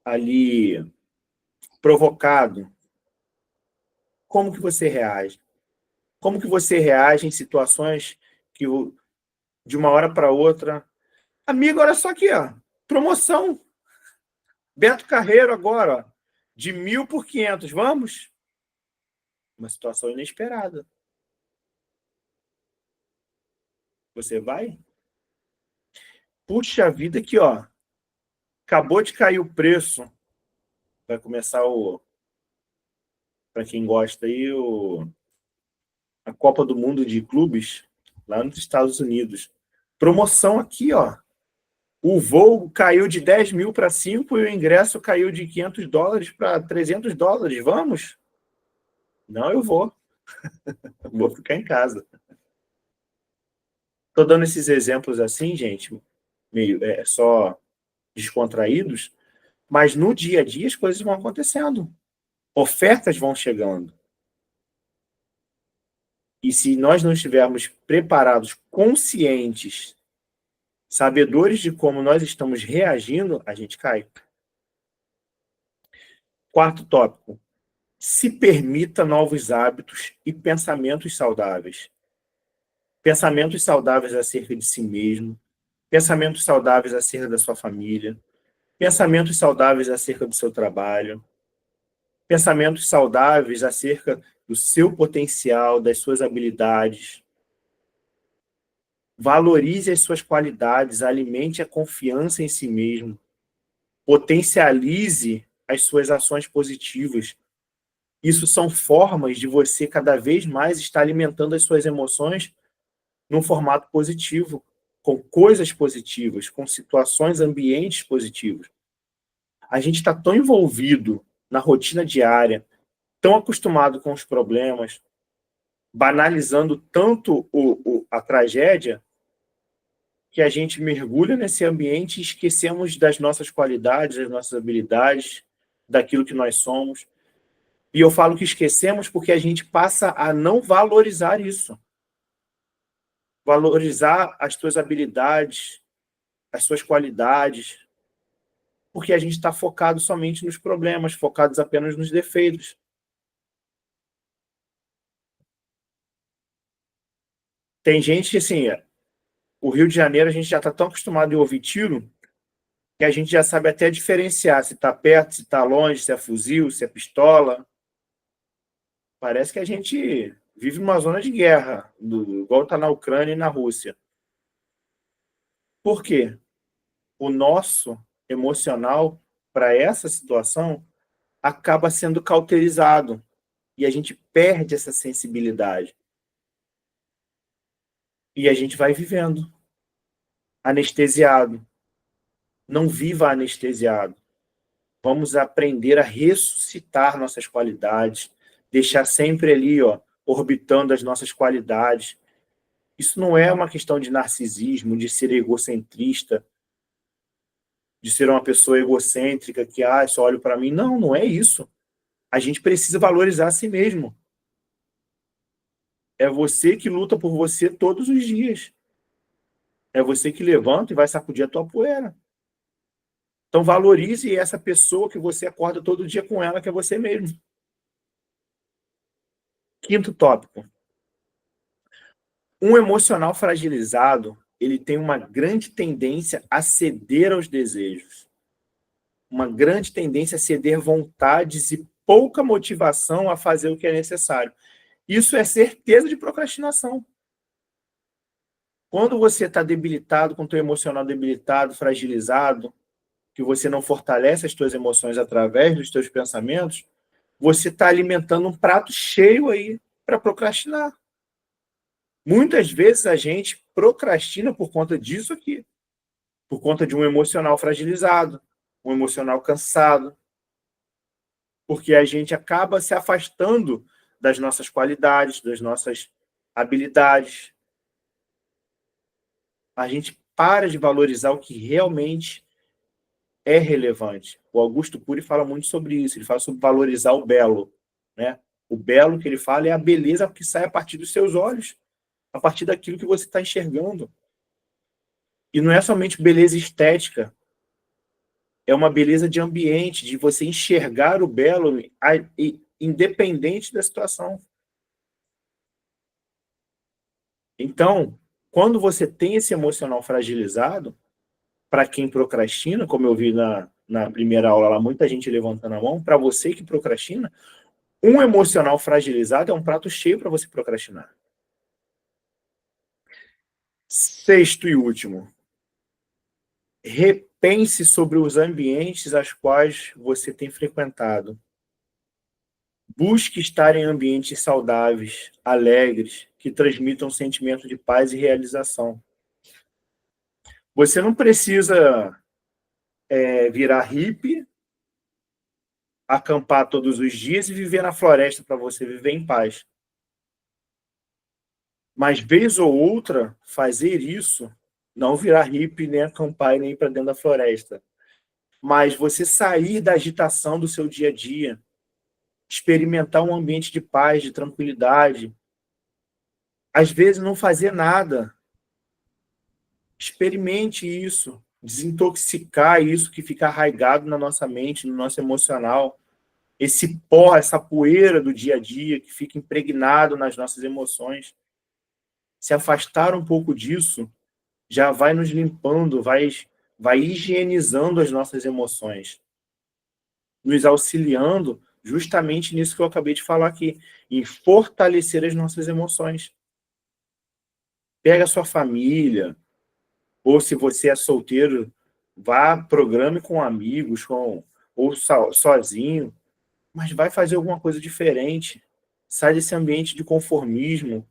ali provocado? Como que você reage? Como que você reage em situações que de uma hora para outra... Amigo, olha só aqui, ó. Promoção. Beto Carreiro agora, ó, de 1.000 por 500. Vamos? Uma situação inesperada. Você vai? Puxa vida aqui, ó. Acabou de cair o preço. Vai começar para quem gosta aí, a Copa do Mundo de Clubes, lá nos Estados Unidos. Promoção aqui, ó. O voo caiu de 10 mil para 5 e o ingresso caiu de $500 para $300. Vamos? Não, eu vou. Vou ficar em casa. Estou dando esses exemplos assim, gente, meio só descontraídos, mas no dia a dia as coisas vão acontecendo. Ofertas vão chegando. E se nós não estivermos preparados, conscientes, sabedores de como nós estamos reagindo, a gente cai. Quarto tópico. Se permita novos hábitos e pensamentos saudáveis. Pensamentos saudáveis acerca de si mesmo, pensamentos saudáveis acerca da sua família, pensamentos saudáveis acerca do seu trabalho, pensamentos saudáveis acerca do seu potencial, das suas habilidades. Valorize as suas qualidades, alimente a confiança em si mesmo, potencialize as suas ações positivas. Isso são formas de você cada vez mais estar alimentando as suas emoções num formato positivo, com coisas positivas, com situações, ambientes positivos. A gente está tão envolvido na rotina diária, tão acostumado com os problemas, banalizando tanto a tragédia, que a gente mergulha nesse ambiente e esquecemos das nossas qualidades, das nossas habilidades, daquilo que nós somos. E eu falo que esquecemos porque a gente passa a não valorizar isso. Valorizar as suas habilidades, as suas qualidades, porque a gente está focado somente nos problemas, focados apenas nos defeitos. Tem gente que, assim, o Rio de Janeiro, a gente já está tão acostumado em ouvir tiro, que a gente já sabe até diferenciar se está perto, se está longe, se é fuzil, se é pistola. Parece que a gente vive numa zona de guerra, igual está na Ucrânia e na Rússia. Por quê? O nosso emocional, para essa situação, acaba sendo cauterizado. E a gente perde essa sensibilidade. E a gente vai vivendo anestesiado. Não viva anestesiado. Vamos aprender a ressuscitar nossas qualidades, deixar sempre ali, ó, orbitando as nossas qualidades. Isso não é uma questão de narcisismo, de ser egocentrista, de ser uma pessoa egocêntrica que só olho para mim. Não, não é isso. A gente precisa valorizar a si mesmo. É você que luta por você todos os dias. É você que levanta e vai sacudir a tua poeira. Então valorize essa pessoa que você acorda todo dia com ela, que é você mesmo. Quinto tópico. Um emocional fragilizado, ele tem uma grande tendência a ceder aos desejos. Uma grande tendência a ceder vontades e pouca motivação a fazer o que é necessário. Isso é certeza de procrastinação. Quando você está debilitado, com o teu emocional debilitado, fragilizado, que você não fortalece as tuas emoções através dos teus pensamentos, você está alimentando um prato cheio aí para procrastinar. Muitas vezes a gente procrastina por conta disso aqui, por conta de um emocional fragilizado, um emocional cansado, porque a gente acaba se afastando das nossas qualidades, das nossas habilidades. A gente para de valorizar o que realmente é relevante. O Augusto Cury fala muito sobre isso, ele fala sobre valorizar o belo, né? O belo que ele fala é a beleza que sai a partir dos seus olhos, a partir daquilo que você está enxergando. E não é somente beleza estética, é uma beleza de ambiente, de você enxergar o belo independente da situação. Então, quando você tem esse emocional fragilizado, para quem procrastina, como eu vi na primeira aula lá, muita gente levantando a mão, para você que procrastina, um emocional fragilizado é um prato cheio para você procrastinar. Sexto e último, repense sobre os ambientes aos quais você tem frequentado. Busque estar em ambientes saudáveis, alegres, que transmitam um sentimento de paz e realização. Você não precisa virar hippie, acampar todos os dias e viver na floresta para você viver em paz. Mas, vez ou outra, fazer isso, não virar hippie, nem acampar, nem ir para dentro da floresta. Mas você sair da agitação do seu dia a dia, experimentar um ambiente de paz, de tranquilidade. Às vezes, não fazer nada. Experimente isso. Desintoxicar isso que fica arraigado na nossa mente, no nosso emocional. Esse pó, essa poeira do dia a dia que fica impregnado nas nossas emoções. Se afastar um pouco disso, já vai nos limpando, vai higienizando as nossas emoções, nos auxiliando justamente nisso que eu acabei de falar aqui, em fortalecer as nossas emoções. Pega a sua família, ou se você é solteiro, vá, programe com amigos, ou sozinho, mas vai fazer alguma coisa diferente. Sai desse ambiente de conformismo,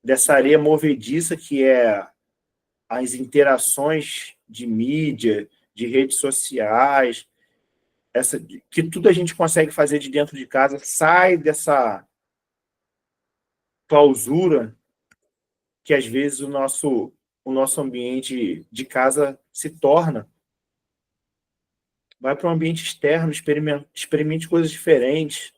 dessa areia movediça que é as interações de mídia, de redes sociais, que tudo a gente consegue fazer de dentro de casa, sai dessa clausura que às vezes o nosso ambiente de casa se torna. Vai para um ambiente externo, experimente coisas diferentes.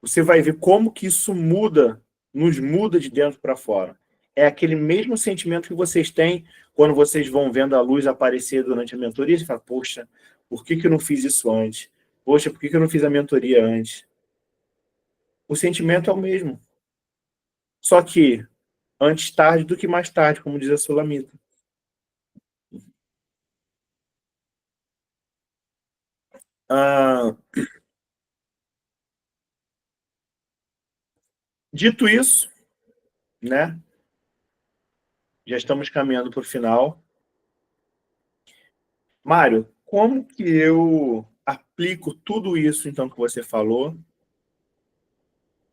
Você vai ver como que isso nos muda de dentro para fora. É aquele mesmo sentimento que vocês têm quando vocês vão vendo a luz aparecer durante a mentoria e falam, poxa, por que eu não fiz isso antes? Poxa, por que eu não fiz a mentoria antes? O sentimento é o mesmo. Só que antes tarde do que mais tarde, como diz a Sulamita. Dito isso, né? Já estamos caminhando para o final. Mário, como que eu aplico tudo isso, então, que você falou?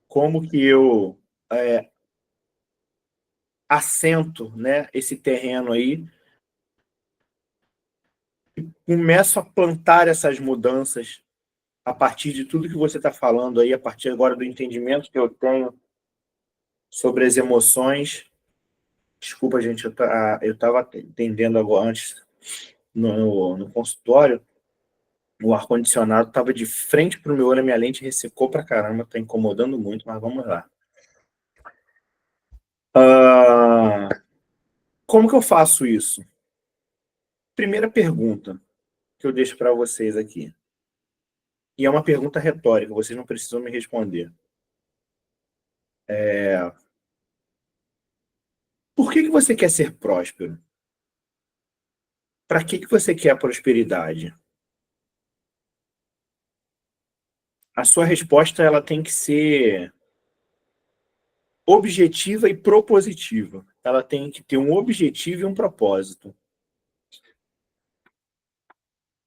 Como que eu assento, né, esse terreno aí, começo a plantar essas mudanças a partir de tudo que você está falando aí, a partir agora do entendimento que eu tenho sobre as emoções. Desculpa, gente, eu estava atendendo agora antes no consultório, o ar-condicionado estava de frente para o meu olho, a minha lente ressecou para caramba, está incomodando muito, mas vamos lá. Como que eu faço isso? Primeira pergunta que eu deixo para vocês aqui. E é uma pergunta retórica, vocês não precisam me responder. Por que você quer ser próspero? Para que você quer a prosperidade? A sua resposta ela tem que ser objetiva e propositiva. Ela tem que ter um objetivo e um propósito.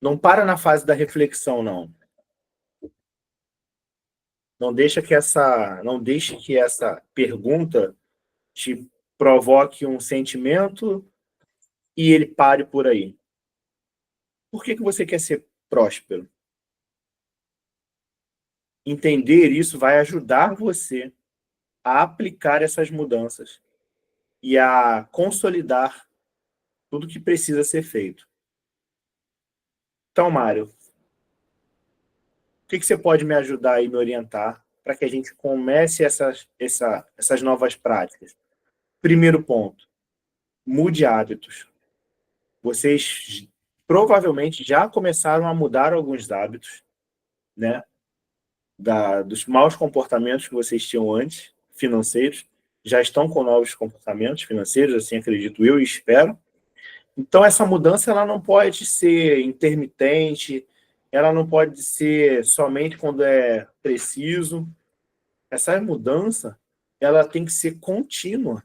Não para na fase da reflexão, não. Não deixe que essa pergunta te provoque um sentimento e ele pare por aí. Por que você quer ser próspero? Entender isso vai ajudar você a aplicar essas mudanças e a consolidar tudo que precisa ser feito. Então, Mário, o que você pode me ajudar e me orientar para que a gente comece essas novas práticas? Primeiro ponto, mude hábitos. Vocês provavelmente já começaram a mudar alguns hábitos, né? Dos maus comportamentos que vocês tinham antes, financeiros, já estão com novos comportamentos financeiros, assim acredito eu e espero. Então, essa mudança ela não pode ser intermitente, ela não pode ser somente quando é preciso. Essa mudança ela tem que ser contínua,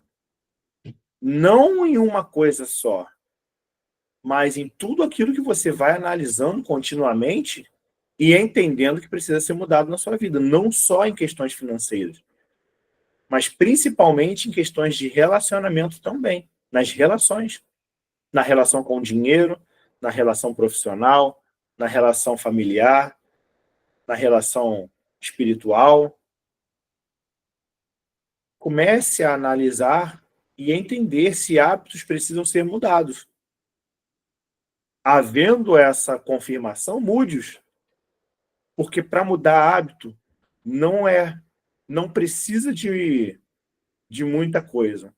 não em uma coisa só, mas em tudo aquilo que você vai analisando continuamente e entendendo que precisa ser mudado na sua vida, não só em questões financeiras, mas principalmente em questões de relacionamento também, nas relações, na relação com o dinheiro, na relação profissional, na relação familiar, na relação espiritual. Comece a analisar e entender se hábitos precisam ser mudados. Havendo essa confirmação, mude-os. Porque para mudar hábito não precisa de muita coisa.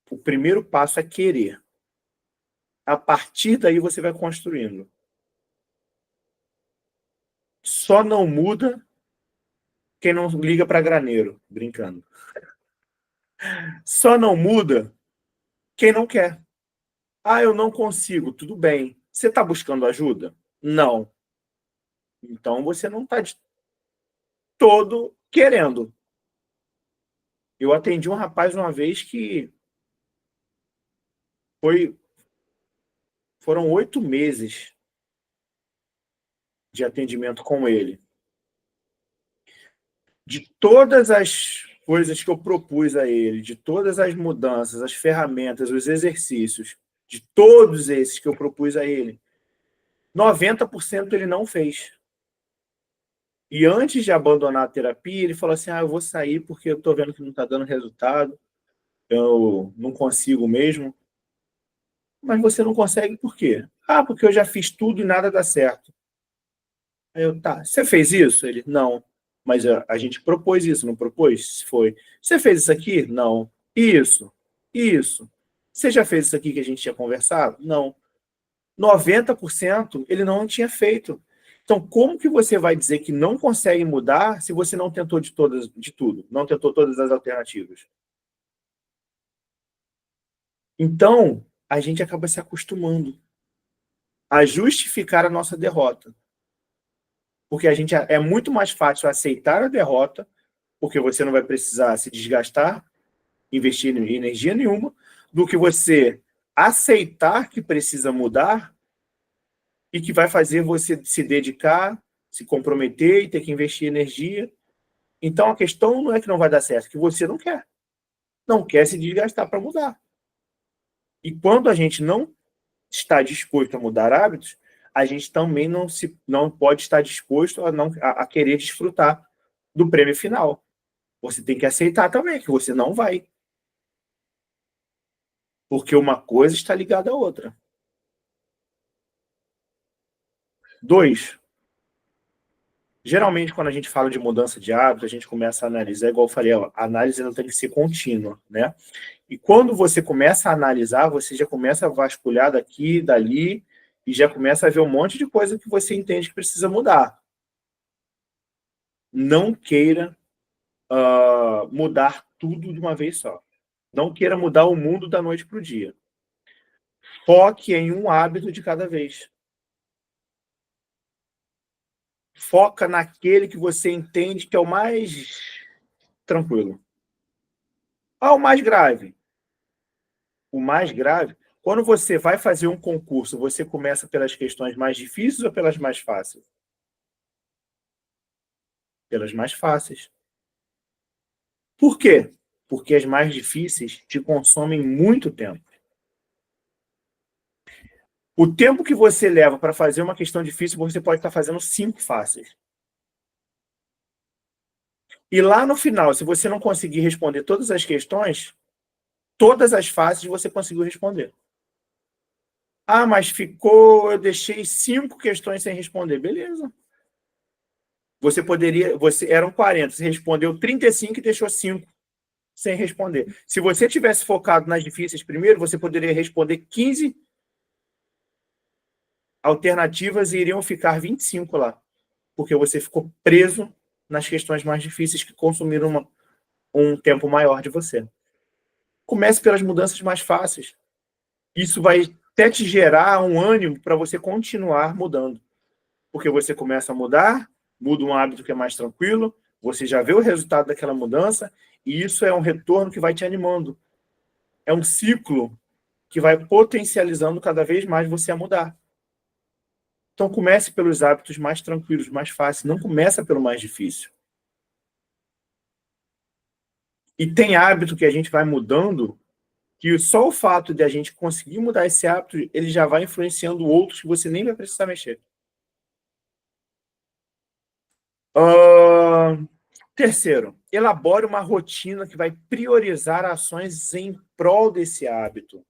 O primeiro passo é querer. A partir daí você vai construindo. Só não muda quem não liga para graneiro, brincando. Só não muda quem não quer. Ah, eu não consigo, tudo bem. Você está buscando ajuda? Não. Então você não está de todo querendo. Eu atendi um rapaz uma vez que foram 8 meses de atendimento com ele. De todas as coisas que eu propus a ele, de todas as mudanças, as ferramentas, os exercícios, de todos esses que eu propus a ele, 90% ele não fez. E antes de abandonar a terapia, ele falou assim, eu vou sair porque eu estou vendo que não está dando resultado, eu não consigo mesmo. Mas você não consegue por quê? Porque eu já fiz tudo e nada dá certo. Aí eu, tá, você fez isso? Ele, não. Mas a gente propôs isso, não propôs? Foi. Você fez isso aqui? Não. Isso. Você já fez isso aqui que a gente tinha conversado? Não. 90% ele não tinha feito. Então, como que você vai dizer que não consegue mudar se você não tentou de tudo? Não tentou todas as alternativas? Então, a gente acaba se acostumando a justificar a nossa derrota. Porque é muito mais fácil aceitar a derrota, porque você não vai precisar se desgastar, investir em energia nenhuma, do que você aceitar que precisa mudar e que vai fazer você se dedicar, se comprometer e ter que investir energia Então a questão não é que não vai dar certo, é que você não quer. Não quer se desgastar para mudar. E quando a gente não está disposto a mudar hábitos, a gente também não pode estar disposto a querer desfrutar do prêmio final. Você tem que aceitar também que você não vai. Porque uma coisa está ligada à outra. 2. Geralmente, quando a gente fala de mudança de hábito, a gente começa a analisar, igual eu falei, a análise não tem que ser contínua, né? E quando você começa a analisar, você já começa a vasculhar daqui, dali, e já começa a ver um monte de coisa que você entende que precisa mudar. Não queira mudar tudo de uma vez só. Não queira mudar o mundo da noite para o dia. Foque em um hábito de cada vez. Foca naquele que você entende que é o mais tranquilo. O mais grave. O mais grave, quando você vai fazer um concurso, você começa pelas questões mais difíceis ou pelas mais fáceis? Pelas mais fáceis. Por quê? Porque as mais difíceis te consomem muito tempo. O tempo que você leva para fazer uma questão difícil, você pode estar fazendo 5 fáceis. E lá no final, se você não conseguir responder todas as questões, todas as fáceis você conseguiu responder. Mas eu deixei 5 questões sem responder. Beleza. Eram 40, você respondeu 35 e deixou 5 sem responder. Se você tivesse focado nas difíceis primeiro, você poderia responder 15 alternativas e iriam ficar 25 lá. Porque você ficou preso nas questões mais difíceis que consumiram um tempo maior de você. Comece pelas mudanças mais fáceis. Isso vai até te gerar um ânimo para você continuar mudando. Porque você começa a mudar, muda um hábito que é mais tranquilo, você já vê o resultado daquela mudança, e isso é um retorno que vai te animando. É um ciclo que vai potencializando cada vez mais você a mudar. Então comece pelos hábitos mais tranquilos, mais fáceis, não começa pelo mais difícil. E tem hábito que a gente vai mudando, que só o fato de a gente conseguir mudar esse hábito, ele já vai influenciando outros que você nem vai precisar mexer. Terceiro, elabore uma rotina que vai priorizar ações em prol desse hábito.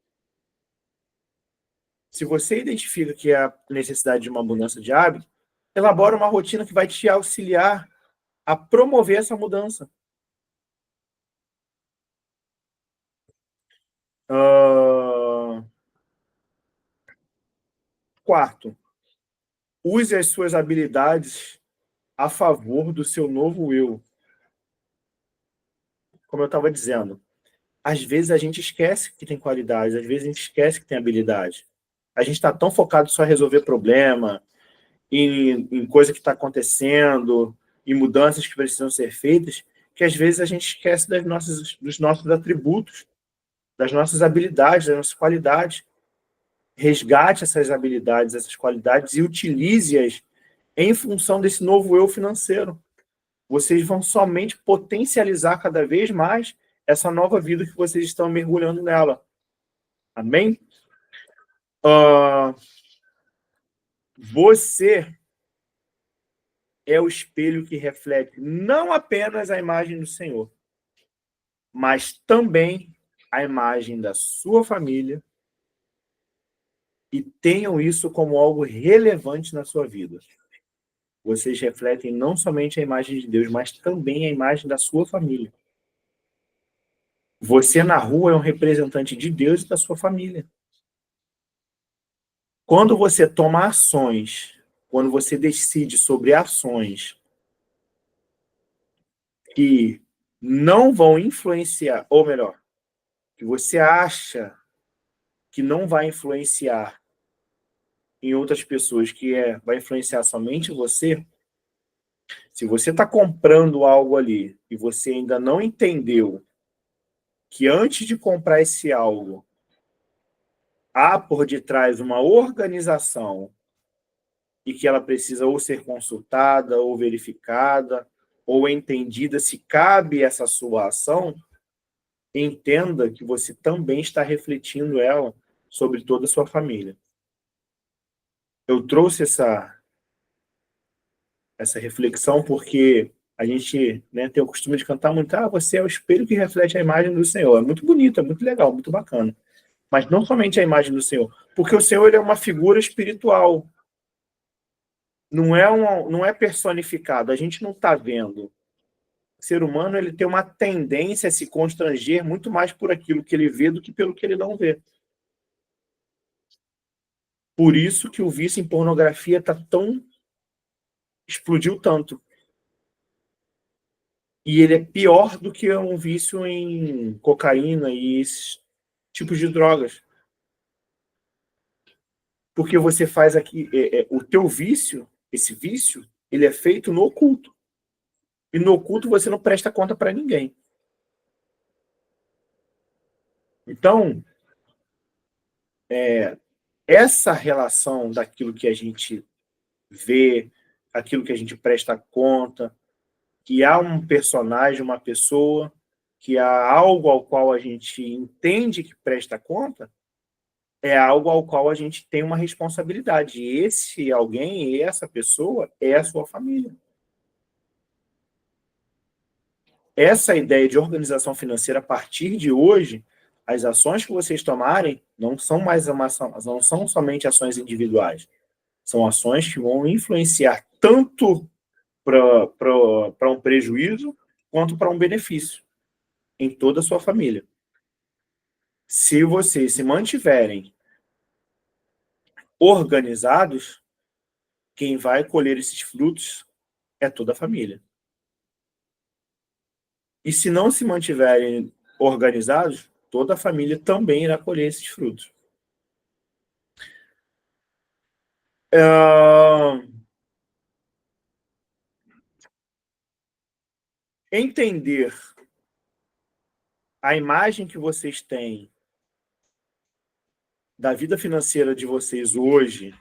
Se você identifica que há necessidade de uma mudança de hábito, elabore uma rotina que vai te auxiliar a promover essa mudança. Quarto, use as suas habilidades a favor do seu novo eu. Como eu estava dizendo, às vezes a gente esquece que tem qualidade, às vezes a gente esquece que tem habilidade. A gente está tão focado só em resolver problema, em coisa que está acontecendo, em mudanças que precisam ser feitas, que às vezes a gente esquece dos nossos atributos, das nossas habilidades, das nossas qualidades. Resgate essas habilidades, essas qualidades e utilize-as em função desse novo eu financeiro. Vocês vão somente potencializar cada vez mais essa nova vida que vocês estão mergulhando nela. Amém? Você é o espelho que reflete não apenas a imagem do Senhor, mas também a imagem da sua família, e tenham isso como algo relevante na sua vida. Vocês refletem não somente a imagem de Deus, mas também a imagem da sua família. Você na rua é um representante de Deus e da sua família. Quando você toma ações, quando você decide sobre ações que não vão influenciar, ou melhor, que você acha que não vai influenciar em outras pessoas, vai influenciar somente você, se você está comprando algo ali e você ainda não entendeu que antes de comprar esse algo, há por detrás uma organização e que ela precisa ou ser consultada, ou verificada, ou entendida, se cabe essa sua ação, entenda que você também está refletindo ela sobre toda a sua família. Eu trouxe essa reflexão porque a gente, né, tem o costume de cantar muito, você é o espelho que reflete a imagem do Senhor. É muito bonito, é muito legal, muito bacana. Mas não somente a imagem do Senhor, porque o Senhor ele é uma figura espiritual. Não é personificado, a gente não está vendo. O ser humano ele tem uma tendência a se constranger muito mais por aquilo que ele vê do que pelo que ele não vê. Por isso que o vício em pornografia explodiu tanto. E ele é pior do que um vício em cocaína e esses tipos de drogas. Porque você faz aqui, o teu vício, esse vício, ele é feito no oculto. E no oculto você não presta conta para ninguém. Então, essa relação daquilo que a gente vê, aquilo que a gente presta conta, que há um personagem, uma pessoa, que há algo ao qual a gente entende que presta conta, é algo ao qual a gente tem uma responsabilidade. E esse alguém, e essa pessoa, é a sua família. Essa ideia de organização financeira, a partir de hoje, as ações que vocês tomarem não são não são somente ações individuais. São ações que vão influenciar tanto para um prejuízo quanto para um benefício em toda a sua família. Se vocês se mantiverem organizados, quem vai colher esses frutos é toda a família. E se não se mantiverem organizados, toda a família também irá colher esses frutos. Entender a imagem que vocês têm da vida financeira de vocês hoje,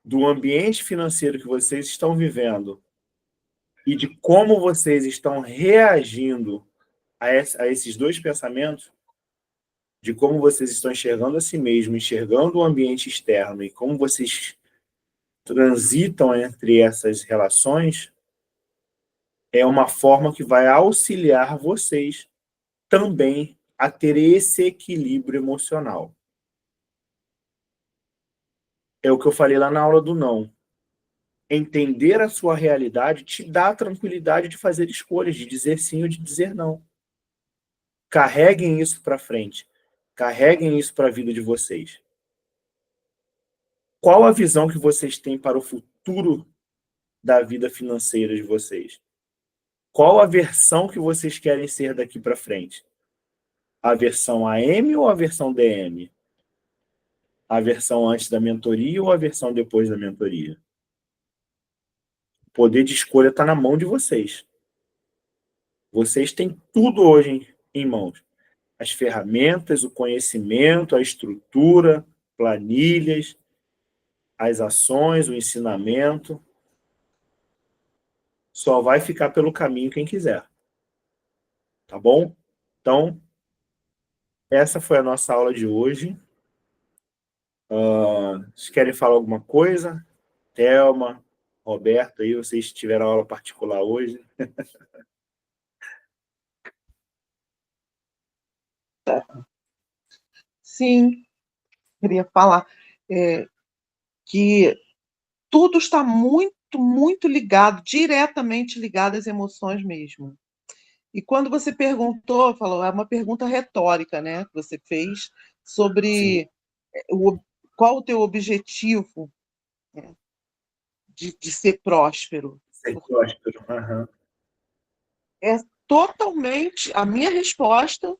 do ambiente financeiro que vocês estão vivendo e de como vocês estão reagindo a esses dois pensamentos, de como vocês estão enxergando a si mesmo, enxergando o ambiente externo e como vocês transitam entre essas relações, é uma forma que vai auxiliar vocês também a ter esse equilíbrio emocional. É o que eu falei lá na aula do não. Entender a sua realidade te dá a tranquilidade de fazer escolhas, de dizer sim ou de dizer não. Carreguem isso para frente. Carreguem isso para a vida de vocês. Qual a visão que vocês têm para o futuro da vida financeira de vocês? Qual a versão que vocês querem ser daqui para frente? A versão AM ou a versão DM? A versão antes da mentoria ou a versão depois da mentoria? O poder de escolha está na mão de vocês. Vocês têm tudo hoje em mãos. As ferramentas, o conhecimento, a estrutura, planilhas, as ações, o ensinamento. Só vai ficar pelo caminho quem quiser. Tá bom? Então, essa foi a nossa aula de hoje. Vocês querem falar alguma coisa? Thelma, Roberto, aí vocês tiveram aula particular hoje. Sim, queria falar que tudo está muito, muito ligado, diretamente ligado às emoções mesmo. E quando você perguntou, falou, é uma pergunta retórica, né, que você fez sobre qual o teu objetivo, né, de ser próspero. Ser próspero. Uhum. É totalmente a minha resposta,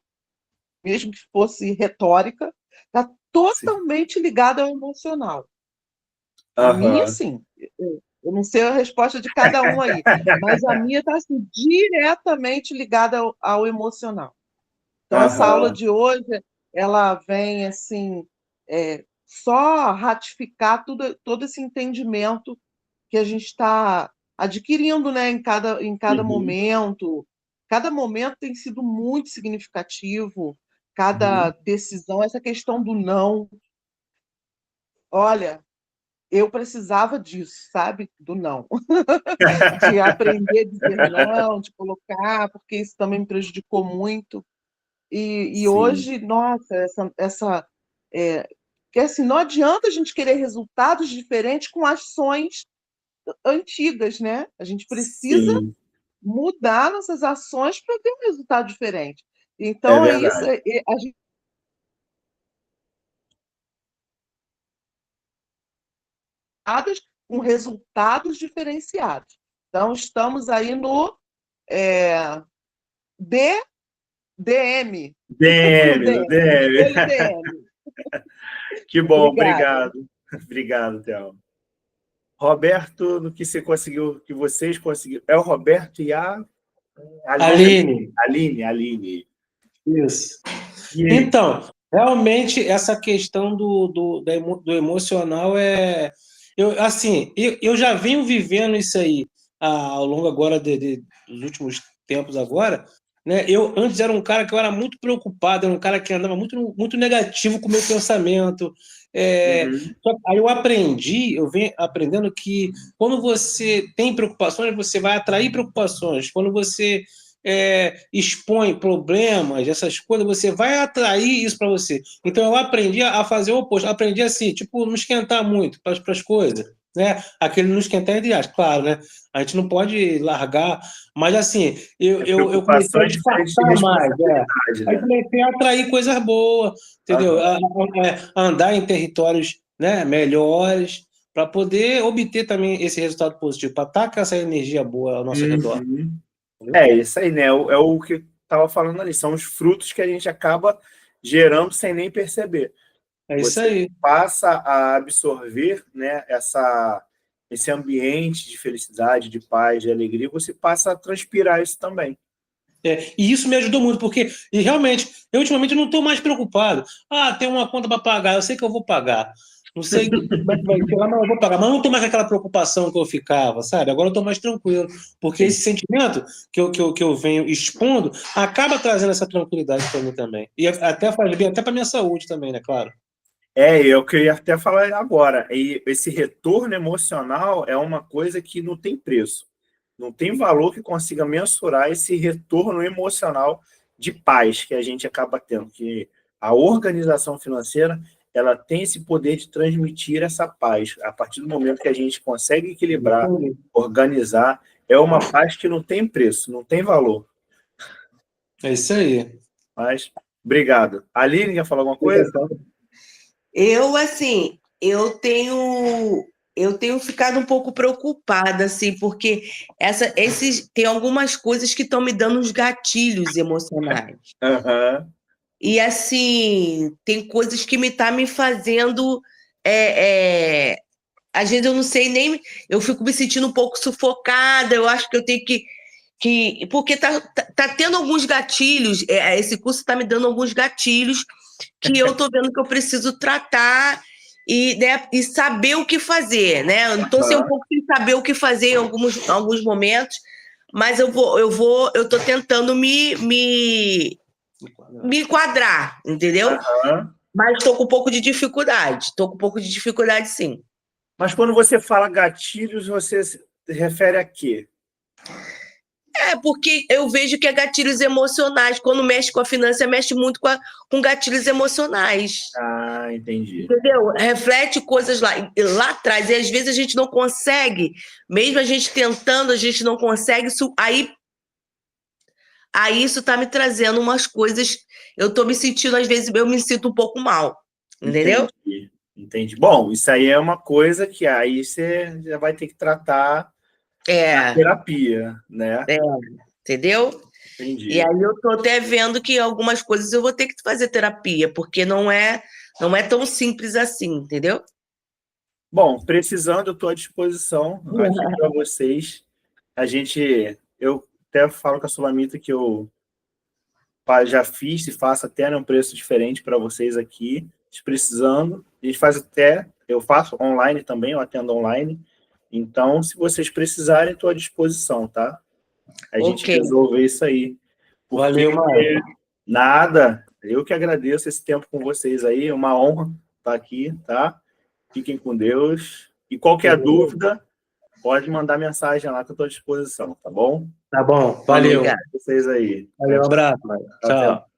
mesmo que fosse retórica, está totalmente ligada ao emocional. A minha, sim. Eu não sei a resposta de cada um aí, mas a minha está assim, diretamente ligada ao emocional. Então, essa aula de hoje, ela vem assim, só ratificar todo esse entendimento que a gente está adquirindo, né, em cada Uhum. momento. Cada momento tem sido muito significativo, cada decisão, essa questão do não. Olha, eu precisava disso, sabe? Do não. De aprender a dizer não, de colocar, porque isso também me prejudicou muito. E Sim, hoje, nossa, que assim, não adianta a gente querer resultados diferentes com ações antigas, né? A gente precisa sim, mudar nossas ações para ter um resultado diferente. é Então, é isso, verdade. a gente com resultados diferenciados. Então, estamos aí no é, DM, no DM, do DM, DM. olho DM. Que bom, Obrigada. obrigado. Obrigado, Théo. Roberto, no que você conseguiu, que vocês conseguiram. É o Roberto e a Aline. Aline, Aline. isso. E aí? Então, realmente, essa questão do emocional eu já venho vivendo isso aí ao longo agora dos últimos tempos agora, né? Eu antes era um cara que eu era muito preocupado, era um cara que andava muito, muito negativo com o meu pensamento. Uhum. Aí eu venho aprendendo que quando você tem preocupações, você vai atrair preocupações. Quando você expõe problemas, essas coisas, você vai atrair isso para você. Então eu aprendi a fazer o oposto, aprendi assim, tipo, não esquentar muito para as coisas, né? Aquele não esquentar entre aspas, claro, né? A gente não pode largar, mas assim, eu comecei a Preocupações diferentes de disfarçar mais, responsabilidade, Aí né? comecei a atrair coisas boas, entendeu? Aham. A andar em territórios, né, melhores, para poder obter também esse resultado positivo, para estar com essa energia boa ao nosso redor. Uhum. Entendeu? É isso aí, né? É o que estava falando ali. São os frutos que a gente acaba gerando sem nem perceber. É isso Você aí. passa a absorver, né, esse ambiente de felicidade, de paz, de alegria, você passa a transpirar isso também. E isso me ajudou muito, porque e realmente, eu ultimamente não estou mais preocupado. Ah, tem uma conta para pagar, eu sei que eu vou pagar. Não sei como é que vai ser lá, mas eu vou pagar. Mas não estou mais com aquela preocupação que eu ficava, sabe? Agora eu estou mais tranquilo, porque Sim. esse sentimento que eu venho expondo acaba trazendo essa tranquilidade para mim também. E até faz bem, até para minha saúde também, né? Claro. Eu queria até falar agora. E esse retorno emocional é uma coisa que não tem preço. Não tem valor que consiga mensurar esse retorno emocional de paz que a gente acaba tendo. Que a organização financeira ela tem esse poder de transmitir essa paz. A partir do momento que a gente consegue equilibrar, organizar, é uma paz que não tem preço, não tem valor. É isso aí. Mas, obrigado. Aline, quer falar alguma coisa? Eu, assim, eu tenho ficado um pouco preocupada, assim, porque tem algumas coisas que estão me dando uns gatilhos emocionais. Aham. E, assim, tem coisas que me fazendo. é, é, Às vezes eu não sei nem. Eu fico me sentindo um pouco sufocada, eu acho que eu tenho porque tá tendo alguns gatilhos, esse curso está me dando alguns gatilhos que eu estou vendo que eu preciso tratar e, né, e saber o que fazer, né? Eu estou um pouco sem saber o que fazer em alguns momentos, mas eu estou tentando me enquadrar, entendeu? Aham. Mas estou com um pouco de dificuldade. Estou com um pouco de dificuldade, sim. Mas quando você fala gatilhos, você se refere a quê? Porque eu vejo que é gatilhos emocionais. Quando mexe com a finança, mexe muito com gatilhos emocionais. Ah, entendi. Entendeu? Reflete coisas lá atrás. E às vezes a gente não consegue, mesmo a gente tentando, a gente não consegue. Aí isso está me trazendo umas coisas. Eu estou me sentindo, às vezes, eu me sinto um pouco mal. Entendeu? Entendi. Entendi. Bom, isso aí é uma coisa que aí você já vai ter que tratar na É, terapia, né? é, entendeu? E Entendi. aí eu estou até vendo que algumas coisas eu vou ter que fazer terapia, porque não é tão simples assim, entendeu? Bom, precisando, eu estou à disposição aqui para vocês. Eu até falo com a Sulamita que eu já fiz e faço até num preço diferente para vocês aqui. Precisando, a gente faz até, eu faço online também, eu atendo online. Então, se vocês precisarem, estou à disposição, tá? A gente Ok. resolver isso aí. Porque Valeu, Mário. nada, eu que agradeço esse tempo com vocês aí, é uma honra estar aqui, tá? Fiquem com Deus. E qualquer dúvida, pode mandar mensagem lá que eu estou à disposição, tá bom? Tá bom, valeu. Obrigada. Vocês aí. Valeu, um abraço, Mário. Até Tchau.